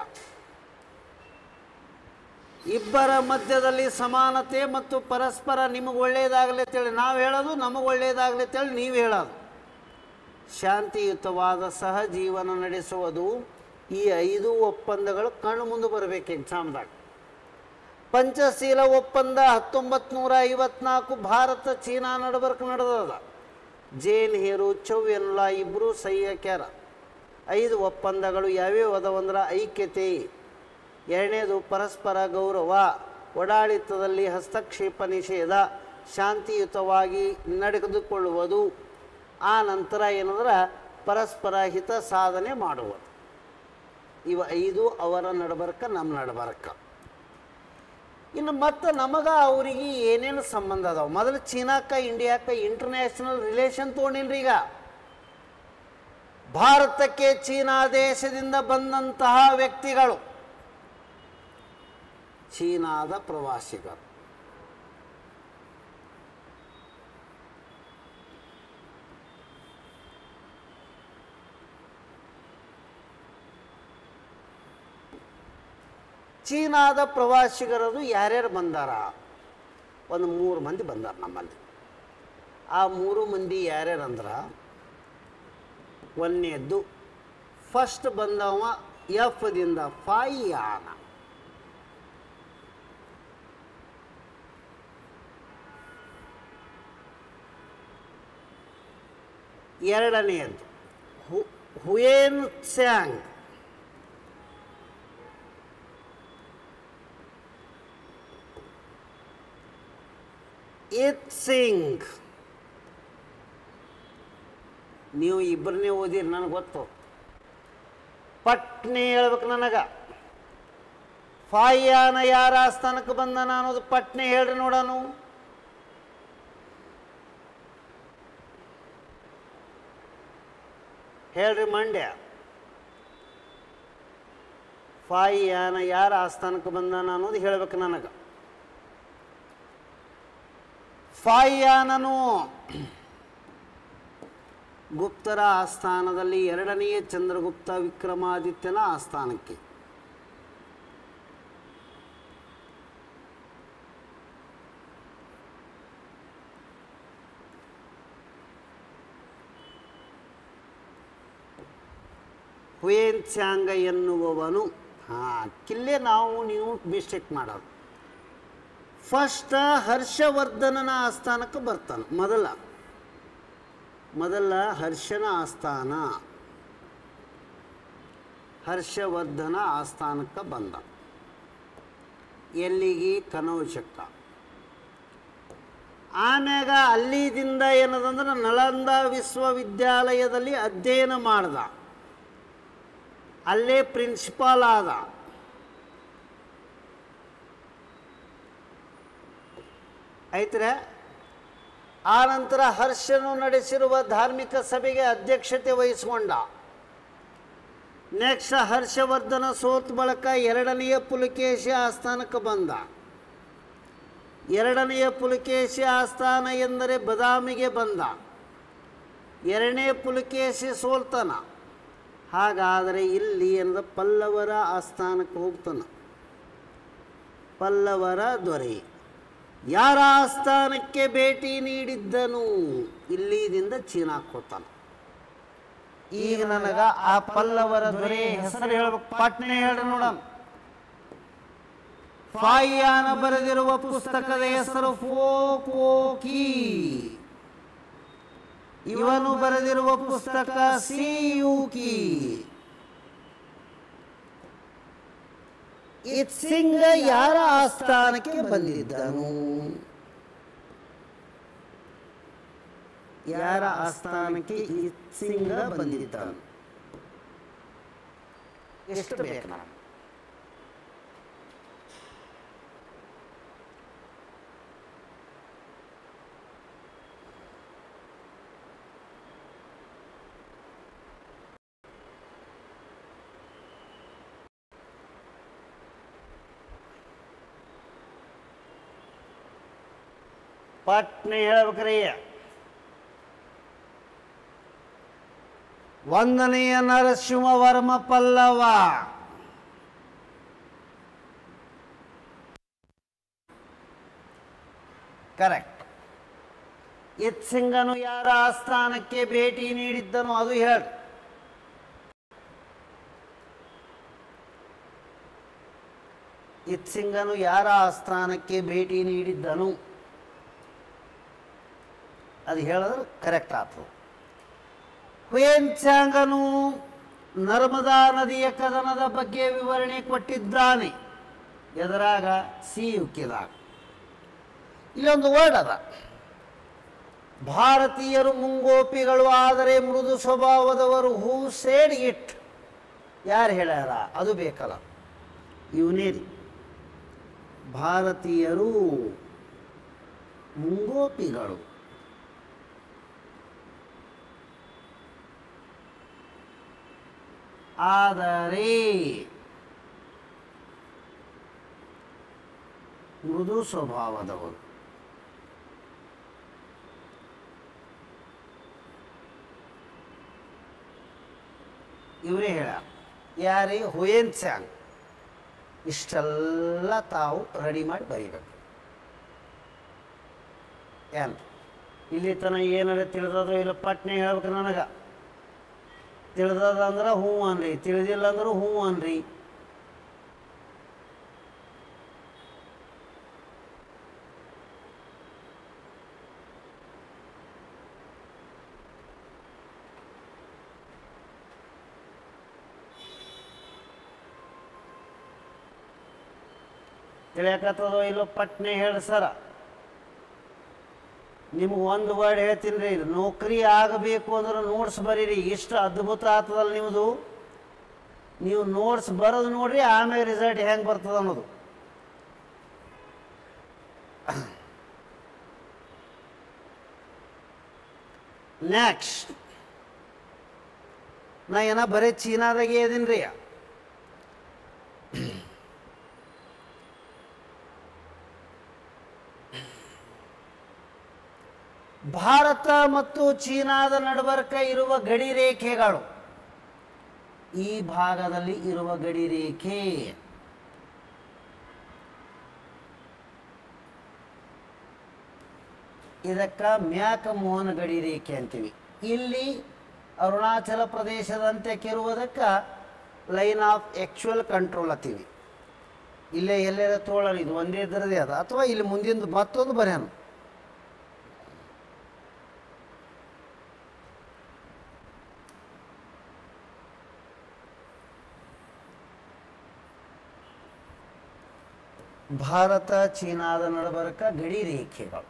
ಇಬ್ಬರ ಮಧ್ಯದಲ್ಲಿ ಸಮಾನತೆ ಮತ್ತು ಪರಸ್ಪರ ನಿಮಗೆ ಒಳ್ಳೆಯದಾಗಲಿ ಅಂತೇಳಿ ನಾವು ಹೇಳೋದು, ನಮಗೆ ಒಳ್ಳೆಯದಾಗಲಿ ಅಂತೇಳಿ ನೀವು ಹೇಳೋದು. ಶಾಂತಿಯುತವಾದ ಸಹಜೀವನ ನಡೆಸುವುದು. ಈ 5 ಒಪ್ಪಂದಗಳು ಕಣ್ಣು ಮುಂದೆ ಬರಬೇಕು ಎಕ್ಸಾಮ್ದಾಗ. ಪಂಚಶೀಲ ಒಪ್ಪಂದ 1954 ಭಾರತ ಚೀನಾ ನಡಬರ್ಕ್ ನಡೆದದ. ಜೇನ್ ಹೇರು ಚೌವೆನ್ಲಾ ಇಬ್ಬರು ಸಹಿ ಹಾಕ್ಯಾರ. 5 ಒಪ್ಪಂದಗಳು ಯಾವ್ಯಾವ ಅದಾವಂದ್ರೆ ಐಕ್ಯತೆ, ಎರಡನೇದು ಪರಸ್ಪರ ಗೌರವ, ಓಡಾಡಳಿತದಲ್ಲಿ ಹಸ್ತಕ್ಷೇಪ ನಿಷೇಧ, ಶಾಂತಿಯುತವಾಗಿ ನಡೆದುಕೊಳ್ಳುವುದು, ಆ ನಂತರ ಏನಂದ್ರೆ ಪರಸ್ಪರ ಹಿತ ಸಾಧನೆ ಮಾಡುವುದು. ಇವ 5 ಅವರ ನಡಬರ್ಕ ನಮ್ಮ ನಡಬರ್ಕ. ಇನ್ನು ಮತ್ತು ನಮಗೆ ಅವರಿಗೆ ಏನೇನು ಸಂಬಂಧ ಅದಾವೆ. ಮೊದಲು ಚೀನಾಕ್ಕೆ ಇಂಡಿಯಾಕ್ಕೆ ಇಂಟರ್ನ್ಯಾಷನಲ್ ರಿಲೇಷನ್ ತೊಗೊಂಡಿನ್ರಿ. ಈಗ ಭಾರತಕ್ಕೆ ಚೀನಾ ದೇಶದಿಂದ ಬಂದಂತಹ ವ್ಯಕ್ತಿಗಳು ಚೀನಾದ ಪ್ರವಾಸಿಗರು. ಚೀನಾದ ಪ್ರವಾಸಿಗರದು ಯಾರ್ಯಾರು ಬಂದಾರ? ಒಂದು 3 ಮಂದಿ ಬಂದಾರ ನಮ್ಮಲ್ಲಿ. ಆ 3 ಮಂದಿ ಯಾರ್ಯಾರು ಅಂದ್ರೆ, ಒಂದನೇದ್ದು ಫಸ್ಟ್ ಬಂದವ ಎಫ್ದಿಂದ ಫಾಯಿಯಾನ. ಎರಡನೆಯದ್ದು ಹುಯೇನ್ ತ್ಸಾಂಗ್. ಇತ್ ಸಿಂಗ್. ನೀವು ಇಬ್ಬರನ್ನೇ ಓದಿರಿ, ನನಗೆ ಗೊತ್ತು. ಪಟ್ನೆ ಹೇಳ್ಬೇಕು ನನಗೆ. ಫಾಯಿಯಾನ ಯಾರ ಆಸ್ಥಾನಕ್ಕೆ ಬಂದಾನ ಅನ್ನೋದು ಪಟ್ನೆ ಹೇಳ್ರಿ ನೋಡೋಣ. ಹೇಳ್ರಿ ಮಂಡ್ಯ. ಫಾಯಿಯಾನ ಯಾರ ಆಸ್ಥಾನಕ್ಕೆ ಬಂದಾನ ಅನ್ನೋದು ಹೇಳ್ಬೇಕು ನನಗೆ. ಫಾಯಿಯಾನನು ಗುಪ್ತರ ಆಸ್ಥಾನದಲ್ಲಿ 2ನೇ ಚಂದ್ರಗುಪ್ತ ವಿಕ್ರಮಾದಿತ್ಯನ ಆಸ್ಥಾನಕ್ಕೆ. ಹುಯೇನ್ ತ್ಸಾಂಗ ಎನ್ನುವವನು, ಕಿಲ್ಲೇ ನೀವು ಮಿಸ್ಟೇಕ್ ಮಾಡೋದು. ಫಸ್ಟ್ ಹರ್ಷವರ್ಧನನ ಆಸ್ಥಾನಕ್ಕೆ ಬರ್ತಾನೆ. ಮೊದಲ ಹರ್ಷನ ಆಸ್ಥಾನ, ಹರ್ಷವರ್ಧನ ಆಸ್ಥಾನಕ್ಕೆ ಬಂದ. ಎಲ್ಲಿಗೆ? ಕನೌಜಕ್ಕ. ಆಮ್ಯಾಗ ಅಲ್ಲಿದಿಂದ ಏನದಂದ್ರೆ ನಳಂದ ವಿಶ್ವವಿದ್ಯಾಲಯದಲ್ಲಿ ಅಧ್ಯಯನ ಮಾಡ್ದ. ಅಲ್ಲೇ ಪ್ರಿನ್ಸಿಪಾಲ್ ಆದ. ಆಯ್ತರ. ಆ ನಂತರ ಹರ್ಷನು ನಡೆಸಿರುವ ಧಾರ್ಮಿಕ ಸಭೆಗೆ ಅಧ್ಯಕ್ಷತೆ ವಹಿಸಿಕೊಂಡ. ನೆಕ್ಸ್ಟ್ ಹರ್ಷವರ್ಧನ ಸೋತ್ ಬಳಿಕ 2ನೇ ಪುಲಕೇಶಿ ಆಸ್ಥಾನಕ್ಕೆ ಬಂದ. 2ನೇ ಪುಲಕೇಶಿ ಆಸ್ಥಾನ ಎಂದರೆ ಬದಾಮಿಗೆ ಬಂದ. 2ನೇ ಪುಲಕೇಶಿ ಸೋಲ್ತಾನ. ಹಾಗಾದರೆ ಇಲ್ಲಿ ಏನದ ಪಲ್ಲವರ ಆಸ್ಥಾನಕ್ಕೆ ಹೋಗ್ತಾನೆ. ಪಲ್ಲವರ ದೊರೆ ಯಾರ ಆಸ್ಥಾನಕ್ಕೆ ಭೇಟಿ ನೀಡಿದ್ದನು? ಇಲ್ಲಿದಿಂದ ಚೀನಾಕ್ಕೆ ಹೋಗ್ತಾನೆ. ಈಗ ನನಗೆ ಆ ಪಲ್ಲವರ ದೊರೆ ಹೆಸರು ಹೇಳ್ಬೇಕು. ಪಟ್ನೆ ಹೇಳ್ರಿ ನೋಡ. ಫಾಯಿಯಾನ ಬರೆದಿರುವ ಪುಸ್ತಕದ ಹೆಸರು ಫೋಕೋಕಿ. ಇವನು ಬರೆದಿರುವ ಪುಸ್ತಕ ಸಿಯೂಕಿ. ಇತ್ಸಿಂಗ ಯಾರ ಆಸ್ಥಾನಕ್ಕೆ ಬಂದಿದ್ದನು? ಯಾರ ಆಸ್ಥಾನಕ್ಕೆ ಇತ್ಸಿಂಗ ಬಂದಿದ್ದನು? ಎಷ್ಟು ಬೇಕು ನಾವು? ಪಟ್ನೆ ಹೇಳ್ಬೇಕ್ರಿ. ಒಂದನೆಯ ನರಸಿಂಹವರ್ಮ ಪಲ್ಲವ. ಕರೆಕ್ಟ್. ಇತ್ಸಿಂಗನು ಯಾರ ಆಸ್ಥಾನಕ್ಕೆ ಭೇಟಿ ನೀಡಿದ್ದನು ಅದು ಹೇಳಿ. ಇತ್ಸಿಂಗನು ಯಾರ ಆಸ್ಥಾನಕ್ಕೆ ಭೇಟಿ ನೀಡಿದ್ದನು ಅದು ಹೇಳಿದ್ರೆ ಕರೆಕ್ಟ್ ಆಯ್ತು. ಹುಯೆನ್ ನರ್ಮದಾ ನದಿಯ ಕದನದ ಬಗ್ಗೆ ವಿವರಣೆ ಕೊಟ್ಟಿದ್ದಾನೆ. ಎದರಾಗ? ಸಿಯೂಕಿದಾಗ. ಇಲ್ಲೊಂದು ವರ್ಡ್ ಅದ, ಭಾರತೀಯರು ಮುಂಗೋಪಿಗಳು ಆದರೆ ಮೃದು ಸ್ವಭಾವದವರು. Who said it? ಯಾರು ಹೇಳ್ಯಾರ? ಅದು ಬೇಕಲ್ಲ. ಇವನೇ ಭಾರತೀಯರು ಮುಂಗೋಪಿಗಳು ಆದರೆ ಮೃದು ಸ್ವಭಾವದವರು. ಇವರೇ ಹೇಳ. ಯಾರೇ? Hiuen Tsang. ಇಷ್ಟೆಲ್ಲ ತಾವು ರೆಡಿ ಮಾಡಿ ಬರೀಬೇಕು. ಏನು ಇಲ್ಲಿ ತನಕ ಏನಾರ ತಿಳಿದದು ಇಲ್ಲ ಪಟ್ನೆ ಹೇಳ್ಬೇಕು ನನಗೆ. ತಿಳಿದದ ಅಂದ್ರೆ ಹ್ಞೂ ಅನ್ರಿ, ತಿಳಿದಿಲ್ಲ ಅಂದ್ರೆ ಹ್ಞೂ ಅನ್ರಿ. ತಿಳಿಯಕತ್ತದೋ ಇಲ್ಲೋ ಪಟ್ನೆ ಹೇಳಿ ಸರ. ನಿಮ್ಗೆ ಒಂದು ವರ್ಡ್ ಹೇಳ್ತೀನಿ ರೀ, ನೌಕರಿ ಆಗಬೇಕು ಅಂದ್ರೆ ನೋಟ್ಸ್ ಬರೀರಿ. ಇಷ್ಟು ಅದ್ಭುತ ಆಗ್ತದಲ್ಲ ನಿಮ್ಮದು. ನೀವು ನೋಟ್ಸ್ ಬರೋದು ನೋಡ್ರಿ, ಆಮೇಲೆ ರಿಸಲ್ಟ್ ಹೆಂಗೆ ಬರ್ತದ ಅನ್ನೋದು. ನೆಕ್ಸ್ಟ್ ನಾ ಏನ ಬರೀ ಚೀನಾದಾಗೆ ಇದೀನಿ ರೀ. ಭಾರತ ಮತ್ತು ಚೀನಾದ ನಡುಬರ್ಕ ಇರುವ ಗಡಿ ರೇಖೆಗಳು. ಈ ಭಾಗದಲ್ಲಿ ಇರುವ ಗಡಿ ರೇಖೆ ಇದಕ್ಕ ಮ್ಯಾಕ್-ಮೋಹನ್ ಗಡಿ ರೇಖೆ ಅಂತೀವಿ. ಇಲ್ಲಿ ಅರುಣಾಚಲ ಪ್ರದೇಶದಂತೆಕ್ಕಿರುವುದಕ್ಕ ಲೈನ್ ಆಫ್ ಆಕ್ಚುಯಲ್ ಕಂಟ್ರೋಲ್ ಅಂತೀವಿ. ಇಲ್ಲೇ ಎಲ್ಲೆಲ್ಲ ತೋಳಲ್ಲ, ಇದು ಒಂದೇ ಇದ್ರದೇ ಅದ. ಅಥವಾ ಇಲ್ಲಿ ಮುಂದಿನ ಮತ್ತೊಂದು ಬರ್ಯಾನ. ಭಾರತ ಚೀನಾದ ನಡುಬರಕ ಗಡಿ ರೇಖೆಗಳು.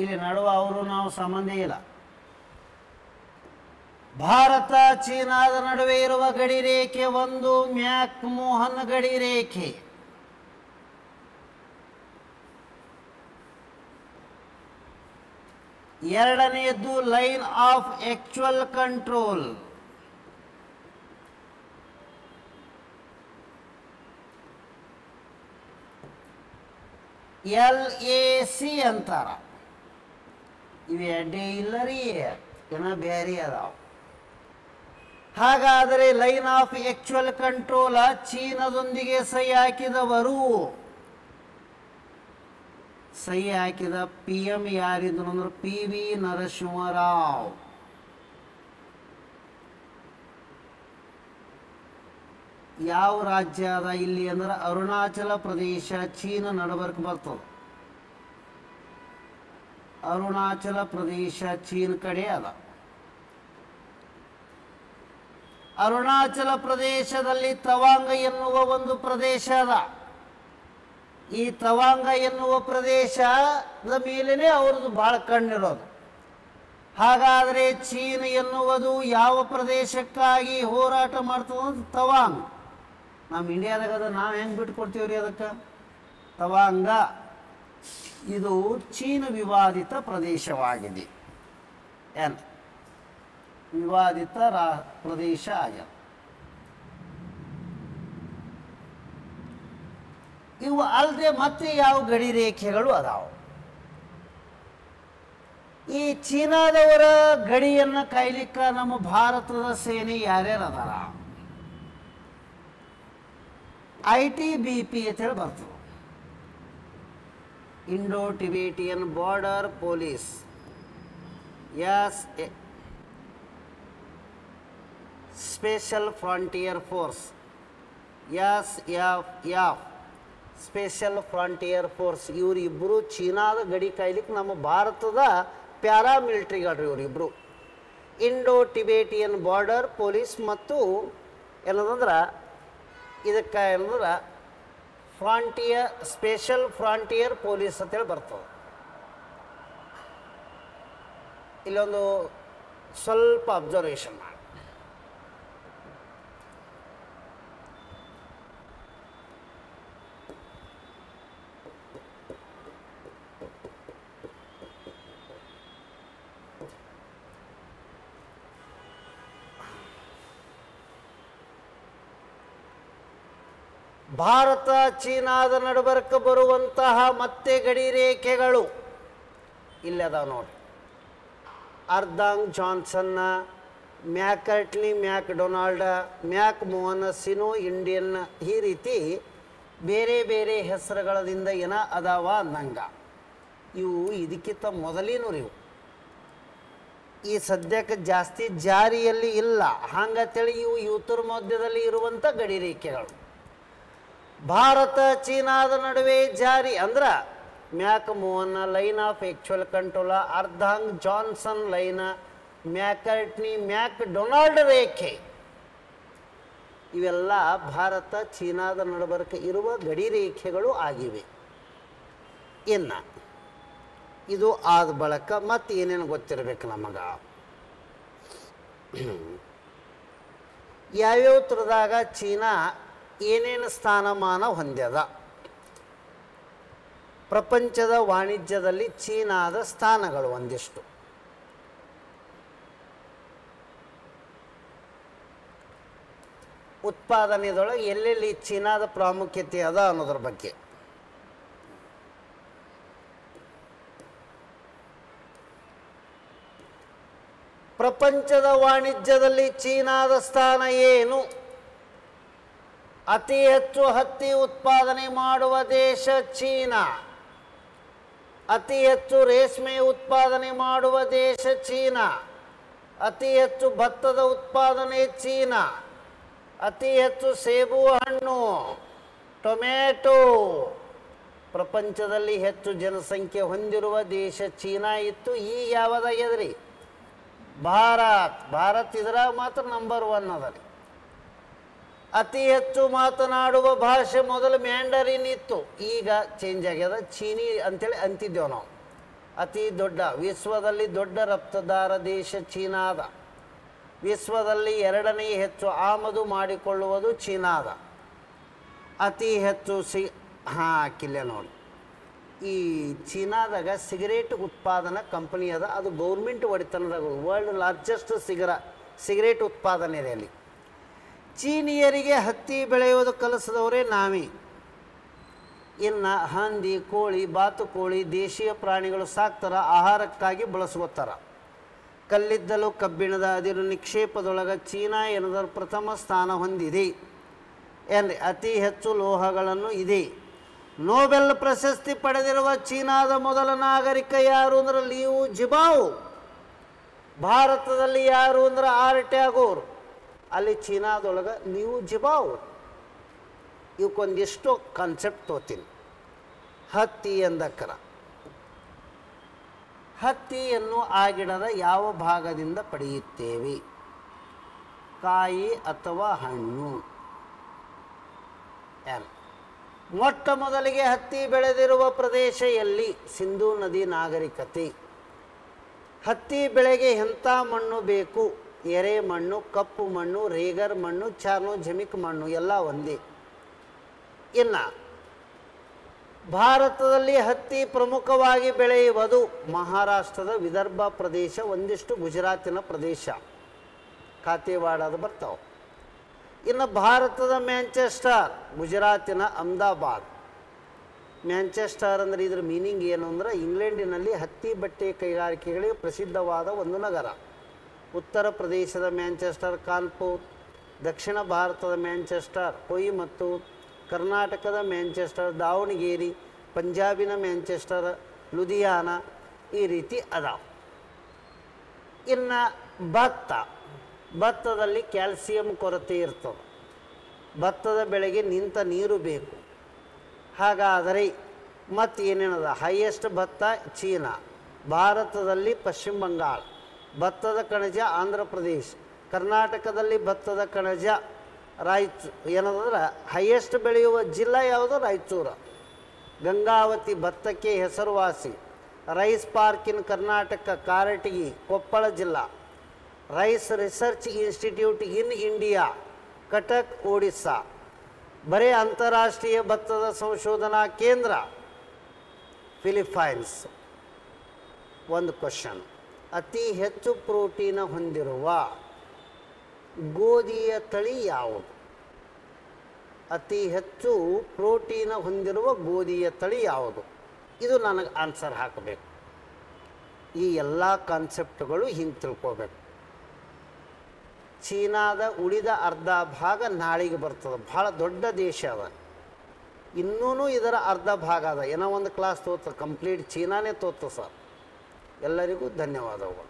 ಇಲ್ಲಿ ನಡುವ ಅವರು ನಾವು ಸಂಬಂಧ ಇಲ್ಲ. ಭಾರತ ಚೀನಾದ ನಡುವೆ ಇರುವ ಗಡಿ ರೇಖೆ ಒಂದು ಮ್ಯಾಕ್-ಮೋಹನ್ ಗಡಿ ರೇಖೆ. ಎರಡನೆಯದ್ದು line of actual control. LAC ಅಂತಾರ. ಇವು ಎಡ್ಡೆ ಇಲ್ಲ ರೀ, ಏನ ಬೇರೆ ಅದಾವ. ಹಾಗಾದರೆ ಲೈನ್ ಆಫ್ ಆಕ್ಚುಯಲ್ ಕಂಟ್ರೋಲ್ ಚೀನಾದೊಂದಿಗೆ ಸಹಿ ಹಾಕಿದವರು. ಸಹಿ ಹಾಕಿದ PM ಯಾರಿದ್ರು ಅಂದ್ರೆ PV ನರಸಿಂಹರಾವ್. ಯಾವ ರಾಜ್ಯ ಅದ ಇಲ್ಲಿ ಅಂದ್ರೆ ಅರುಣಾಚಲ ಪ್ರದೇಶ, ಚೀನಾ ನಡಬರ್ಕ್ ಬರ್ತದೆ. ಅರುಣಾಚಲ ಪ್ರದೇಶ ಚೀನ್ ಕಡೆ ಅದ. ಅರುಣಾಚಲ ಪ್ರದೇಶದಲ್ಲಿ ತವಾಂಗ ಎನ್ನುವ ಒಂದು ಪ್ರದೇಶ ಅದ. ಈ ತವಾಂಗ ಎನ್ನುವ ಪ್ರದೇಶದ ಮೇಲೇ ಅವ್ರದ್ದು ಭಾಳ ಕಣ್ಣಿರೋದು. ಹಾಗಾದರೆ ಚೀನ್ ಎನ್ನುವುದು ಯಾವ ಪ್ರದೇಶಕ್ಕಾಗಿ ಹೋರಾಟ ಮಾಡ್ತದೆ? ತವಾಂಗ್. ನಮ್ಮ ಇಂಡಿಯಾದಾಗ ಅದು ನಾವು ಹೆಂಗೆ ಬಿಟ್ಕೊಡ್ತೀವ್ರಿ ಅದಕ್ಕೆ? ತವಾಂಗ ಇದು ಚೀನ ವಿವಾದಿತ ಪ್ರದೇಶವಾಗಿದೆ. ಏನು ವಿವಾದಿತ ಪ್ರದೇಶ ಆಗ್ಯದ. ಇವು ಅಲ್ಲದೆ ಮತ್ತೆ ಯಾವ ಗಡಿ ರೇಖೆಗಳು ಅದಾವ? ಈ ಚೀನಾದವರ ಗಡಿಯನ್ನು ಕಾಯ್ಲಿಕ್ಕೆ ನಮ್ಮ ಭಾರತದ ಸೇನೆ ಯಾರ್ಯಾರು ಅದಾರ? ITBP ಅಂತೇಳಿ ಬರ್ತದೆ, Indo Tibetan border police. Special frontier force, SFF special frontier force. ಇವರಿಬ್ಬರು ಚೀನಾದ ಗಡಿ ಕಾಯ್ಲಿಕ್ಕೆ ನಮ್ಮ ಭಾರತದ ಪ್ಯಾರಾಮಿಲಿಟ್ರಿಗಳ್ರಿ ಇವರಿಬ್ಬರು. ಇಂಡೋ ಟಿಬೇಟಿಯನ್ ಬಾರ್ಡರ್ ಪೊಲೀಸ್ ಮತ್ತು ಏನದಂದ್ರೆ ಇದಕ್ಕೆ ಏನಂದ್ರೆ ಸ್ಪೆಷಲ್ ಫ್ರಾಂಟಿಯರ್ ಪೊಲೀಸ್ ಅಂತೇಳಿ ಬರ್ತದೆ. ಇಲ್ಲೊಂದು ಸ್ವಲ್ಪ ಅಬ್ಸರ್ವೇಷನ್ ಮಾಡಿ. ಭಾರತ ಚೀನಾದ ನಡುಬರ್ಕ ಬರುವಂತಹ ಮತ್ತೆ ಗಡಿ ರೇಖೆಗಳು ಇಲ್ಲದಾವ ನೋಡಿ. ಅರ್ದಾಂಗ್ ಜಾನ್ಸನ್ನ, ಮ್ಯಾಕರ್ಟ್ನಿ ಮ್ಯಾಕ್ಡೊನಾಲ್ಡ, ಮ್ಯಾಕ್ ಮೋಹನ್ ಸಿನೋ ಇಂಡಿಯನ್, ಈ ರೀತಿ ಬೇರೆ ಬೇರೆ ಹೆಸರುಗಳದಿಂದ ಏನ ಅದಾವ ಅಂದಂಗ. ಇವು ಇದಕ್ಕಿಂತ ಮೊದಲಿನೂ ಇವು ಈ ಸದ್ಯಕ್ಕೆ ಜಾಸ್ತಿ ಜಾರಿಯಲ್ಲಿ ಇಲ್ಲ. ಹಂಗಂತೇಳಿ ಇವು ಉತ್ತರ ಮಧ್ಯದಲ್ಲಿ ಇರುವಂಥ ಗಡಿ ರೇಖೆಗಳು. ಭಾರತ ಚೀನಾದ ನಡುವೆ ಜಾರಿ ಅಂದ್ರೆ McMahon line of actual control, Ardagh Johnson line, Macartney MacDonald ರೇಖೆ, ಇವೆಲ್ಲ ಭಾರತ ಚೀನಾದ ನಡುಬರ್ಕ ಇರುವ ಗಡಿ ರೇಖೆಗಳು ಆಗಿವೆ. ಇನ್ನು ಇದು ಆದ ಬಳಿಕ ಮತ್ತೆ ಏನೇನು ಗೊತ್ತಿರಬೇಕು ನಮಗೆ? ಯಾವ್ಯಾವ ಥರದಾಗ ಚೀನಾ ಏನೇನು ಸ್ಥಾನಮಾನ ಹೊಂದ್ಯದ? ಪ್ರಪಂಚದ ವಾಣಿಜ್ಯದಲ್ಲಿ ಚೀನಾದ ಸ್ಥಾನಗಳು ಒಂದಿಷ್ಟು. ಉತ್ಪಾದನೆದೊಳಗೆ ಎಲ್ಲೆಲ್ಲಿ ಚೀನಾದ ಪ್ರಾಮುಖ್ಯತೆ ಅದ ಅನ್ನೋದ್ರ ಬಗ್ಗೆ. ಪ್ರಪಂಚದ ವಾಣಿಜ್ಯದಲ್ಲಿ ಚೀನಾದ ಸ್ಥಾನ ಏನು? ಅತಿ ಹೆಚ್ಚು ಹತ್ತಿ ಉತ್ಪಾದನೆ ಮಾಡುವ ದೇಶ ಚೀನಾ. ಅತಿ ಹೆಚ್ಚು ರೇಷ್ಮೆ ಉತ್ಪಾದನೆ ಮಾಡುವ ದೇಶ ಚೀನಾ. ಅತಿ ಹೆಚ್ಚು ಭತ್ತದ ಉತ್ಪಾದನೆ ಚೀನಾ. ಅತಿ ಹೆಚ್ಚು ಸೇಬು ಹಣ್ಣು, ಟೊಮೆಟೊ. ಪ್ರಪಂಚದಲ್ಲಿ ಹೆಚ್ಚು ಜನಸಂಖ್ಯೆ ಹೊಂದಿರುವ ದೇಶ ಚೀನಾ ಇತ್ತು. ಈಗ ಯಾವುದಾಗ್ಯದ್ರಿ? ಭಾರತ್ ಇದರ ಮಾತ್ರ ನಂಬರ್ 1 ಅದ ರೀ. ಅತಿ ಹೆಚ್ಚು ಮಾತನಾಡುವ ಭಾಷೆ ಮೊದಲು ಮ್ಯಾಂಡರಿನ್ ಇತ್ತು, ಈಗ ಚೇಂಜ್ ಆಗ್ಯದ, ಚೀನಿ ಅಂತೇಳಿ ಅಂತಿದ್ದೇವೆ ನಾವು. ಅತಿ ದೊಡ್ಡ ವಿಶ್ವದಲ್ಲಿ ದೊಡ್ಡ ರಫ್ತುದಾರ ದೇಶ ಚೀನಾದ. ವಿಶ್ವದಲ್ಲಿ 2ನೇ ಹೆಚ್ಚು ಆಮದು ಮಾಡಿಕೊಳ್ಳುವುದು ಚೀನಾದ. ಅತಿ ಹೆಚ್ಚು ಕಿಲ್ಲೆ ನೋಡಿ. ಈ ಚೀನಾದಾಗ ಸಿಗರೇಟ್ ಉತ್ಪಾದನಾ ಕಂಪನಿ ಅದ, ಅದು ಗೌರ್ಮೆಂಟ್ ಒಡೆತನದಾಗ ವರ್ಲ್ಡ್ ಲಾರ್ಜೆಸ್ಟ್ ಸಿಗರೇಟ್ ಉತ್ಪಾದನೆ ಇದೆ ಅಲ್ಲಿ. ಚೀನಿಯರಿಗೆ ಹತ್ತಿ ಬೆಳೆಯುವುದು ಕಲಿಸಿದವರೇ ನಾವೇ. ಇನ್ನು ಹಂದಿ, ಕೋಳಿ, ಬಾತುಕೋಳಿ ದೇಶೀಯ ಪ್ರಾಣಿಗಳು ಸಾಕ್ತಾರ, ಆಹಾರಕ್ಕಾಗಿ ಬಳಸ್ಕೋತಾರ. ಕಲ್ಲಿದ್ದಲು ಕಬ್ಬಿಣದ ಅದಿರು ನಿಕ್ಷೇಪದೊಳಗೆ ಚೀನಾ ಎನ್ನುವುದರ ಪ್ರಥಮ ಸ್ಥಾನ ಹೊಂದಿದೆ. ಅತಿ ಹೆಚ್ಚು ಲೋಹಗಳನ್ನು ಇದೆ. ನೋಬೆಲ್ ಪ್ರಶಸ್ತಿ ಪಡೆದಿರುವ ಚೀನಾದ ಮೊದಲ ನಾಗರಿಕ ಯಾರು ಅಂದ್ರೆ ಲಿಯು ಜಿಬಾವ್. ಭಾರತದಲ್ಲಿ ಯಾರು ಅಂದ್ರೆ ಆರ್ ಟ್ಯಾಗೋರ್. ಅಲ್ಲಿ ಚೀನಾದೊಳಗೆ ಲಿಯು ಜಿಬಾವ್. ಇವಕ್ಕೊಂದಿಷ್ಟು ಕಾನ್ಸೆಪ್ಟ್ ತೋತೀನಿ. ಹತ್ತಿ ಎಂದಕ್ಕರ, ಹತ್ತಿಯನ್ನು ಆ ಗಿಡದ ಯಾವ ಭಾಗದಿಂದ ಪಡೆಯುತ್ತೇವೆ? ಕಾಯಿ ಅಥವಾ ಹಣ್ಣು? ಎಲ್. ಮೊಟ್ಟ ಮೊದಲಿಗೆ ಹತ್ತಿ ಬೆಳೆದಿರುವ ಪ್ರದೇಶ ಎಲ್ಲಿ? ಸಿಂಧೂ ನದಿ ನಾಗರಿಕತೆ. ಹತ್ತಿ ಬೆಳೆಗೆ ಎಂಥ ಮಣ್ಣು ಬೇಕು? ಎರೆ ಮಣ್ಣು, ಕಪ್ಪು ಮಣ್ಣು, ರೇಗರ್ ಮಣ್ಣು, ಚಾರ್ನೋಜೆಮಿಕ್ ಮಣ್ಣು, ಎಲ್ಲ ಒಂದೇ. ಇನ್ನು ಭಾರತದಲ್ಲಿ ಹತ್ತಿ ಪ್ರಮುಖವಾಗಿ ಬೆಳೆಯುವುದು ಮಹಾರಾಷ್ಟ್ರದ ವಿದರ್ಭ ಪ್ರದೇಶ, ಒಂದಿಷ್ಟು ಗುಜರಾತಿನ ಪ್ರದೇಶ, ಕಾತೆವಾಡದ ಬರ್ತಾವೆ. ಇನ್ನು ಭಾರತದ ಮ್ಯಾಂಚೆಸ್ಟರ್, ಗುಜರಾತಿನ ಅಹಮದಾಬಾದ್. ಮ್ಯಾಂಚೆಸ್ಟರ್ ಅಂದರೆ ಇದ್ರ ಮೀನಿಂಗ್ ಏನು ಅಂದ್ರೆ ಇಂಗ್ಲೆಂಡಿನಲ್ಲಿ ಹತ್ತಿ ಬಟ್ಟೆ ಕೈಗಾರಿಕೆಗಳಿಗೆ ಪ್ರಸಿದ್ಧವಾದ ಒಂದು ನಗರ. ಉತ್ತರ ಪ್ರದೇಶದ ಮ್ಯಾಂಚೆಸ್ಟರ್ ಕಾನ್ಪುರ್, ದಕ್ಷಿಣ ಭಾರತದ ಮ್ಯಾಂಚೆಸ್ಟರ್ ಕೊಯಿಮತ್ತೂರ್, ಕರ್ನಾಟಕದ ಮ್ಯಾಂಚೆಸ್ಟರ್ ದಾವಣಗೆರೆ, ಪಂಜಾಬಿನ ಮ್ಯಾಂಚೆಸ್ಟರ್ ಲುಧಿಯಾನ, ಈ ರೀತಿ ಅದಾವ. ಇನ್ನು ಭತ್ತದಲ್ಲಿ ಕ್ಯಾಲ್ಸಿಯಂ ಕೊರತೆ ಇರ್ತದೆ. ಭತ್ತದ ಬೆಳೆಗೆ ನಿಂತ ನೀರು ಬೇಕು. ಹಾಗಾದರೆ ಮತ್ತು ಏನೇನದ? ಹೈಯೆಸ್ಟ್ ಭತ್ತ ಚೀನಾ, ಭಾರತದಲ್ಲಿ ಪಶ್ಚಿಮ ಬಂಗಾಳ, ಭತ್ತದ ಕಣಜ ಆಂಧ್ರ ಪ್ರದೇಶ್, ಕರ್ನಾಟಕದಲ್ಲಿ ಭತ್ತದ ಕಣಜ ಏನಂದ್ರೆ ಹೈಯೆಸ್ಟ್ ಬೆಳೆಯುವ ಜಿಲ್ಲಾ ಯಾವುದು? ರಾಯಚೂರು. ಗಂಗಾವತಿ ಭತ್ತಕ್ಕೆ ಹೆಸರುವಾಸಿ. Rice park in Karnataka, Karatagi, Koppal ಜಿಲ್ಲಾ. Rice research institute in India, Cuttack, Odisha. ಬರೀ ಅಂತಾರಾಷ್ಟ್ರೀಯ ಭತ್ತದ ಸಂಶೋಧನಾ ಕೇಂದ್ರ ಫಿಲಿಪೈನ್ಸ್. ಒಂದು ಕ್ವಶನ್, ಅತಿ ಹೆಚ್ಚು ಪ್ರೋಟೀನ್ ಹೊಂದಿರುವ ಗೋಧಿಯ ತಳಿ ಯಾವುದು? ಅತಿ ಹೆಚ್ಚು ಪ್ರೋಟೀನ್ ಹೊಂದಿರುವ ಗೋಧಿಯ ತಳಿ ಯಾವುದು? ಇದು ನನಗೆ ಆನ್ಸರ್ ಹಾಕಬೇಕು. ಈ ಎಲ್ಲ ಕಾನ್ಸೆಪ್ಟ್ಗಳು ಹಿಂಗೆ ತಿಳ್ಕೋಬೇಕು. ಚೀನಾದ ಉಳಿದ ಅರ್ಧ ಭಾಗ ನಾಳೆಗೆ ಬರ್ತದೆ. ಭಾಳ ದೊಡ್ಡ ದೇಶ ಅದ. ಇನ್ನೂ ಇದರ ಅರ್ಧ ಭಾಗ ಅದ. ಏನೋ ಒಂದು ಕ್ಲಾಸ್ ತೋತ ಕಂಪ್ಲೀಟ್ ಚೀನಾನೇ ತೋತ ಸರ್. ಎಲ್ಲರಿಗೂ ಧನ್ಯವಾದಗಳು.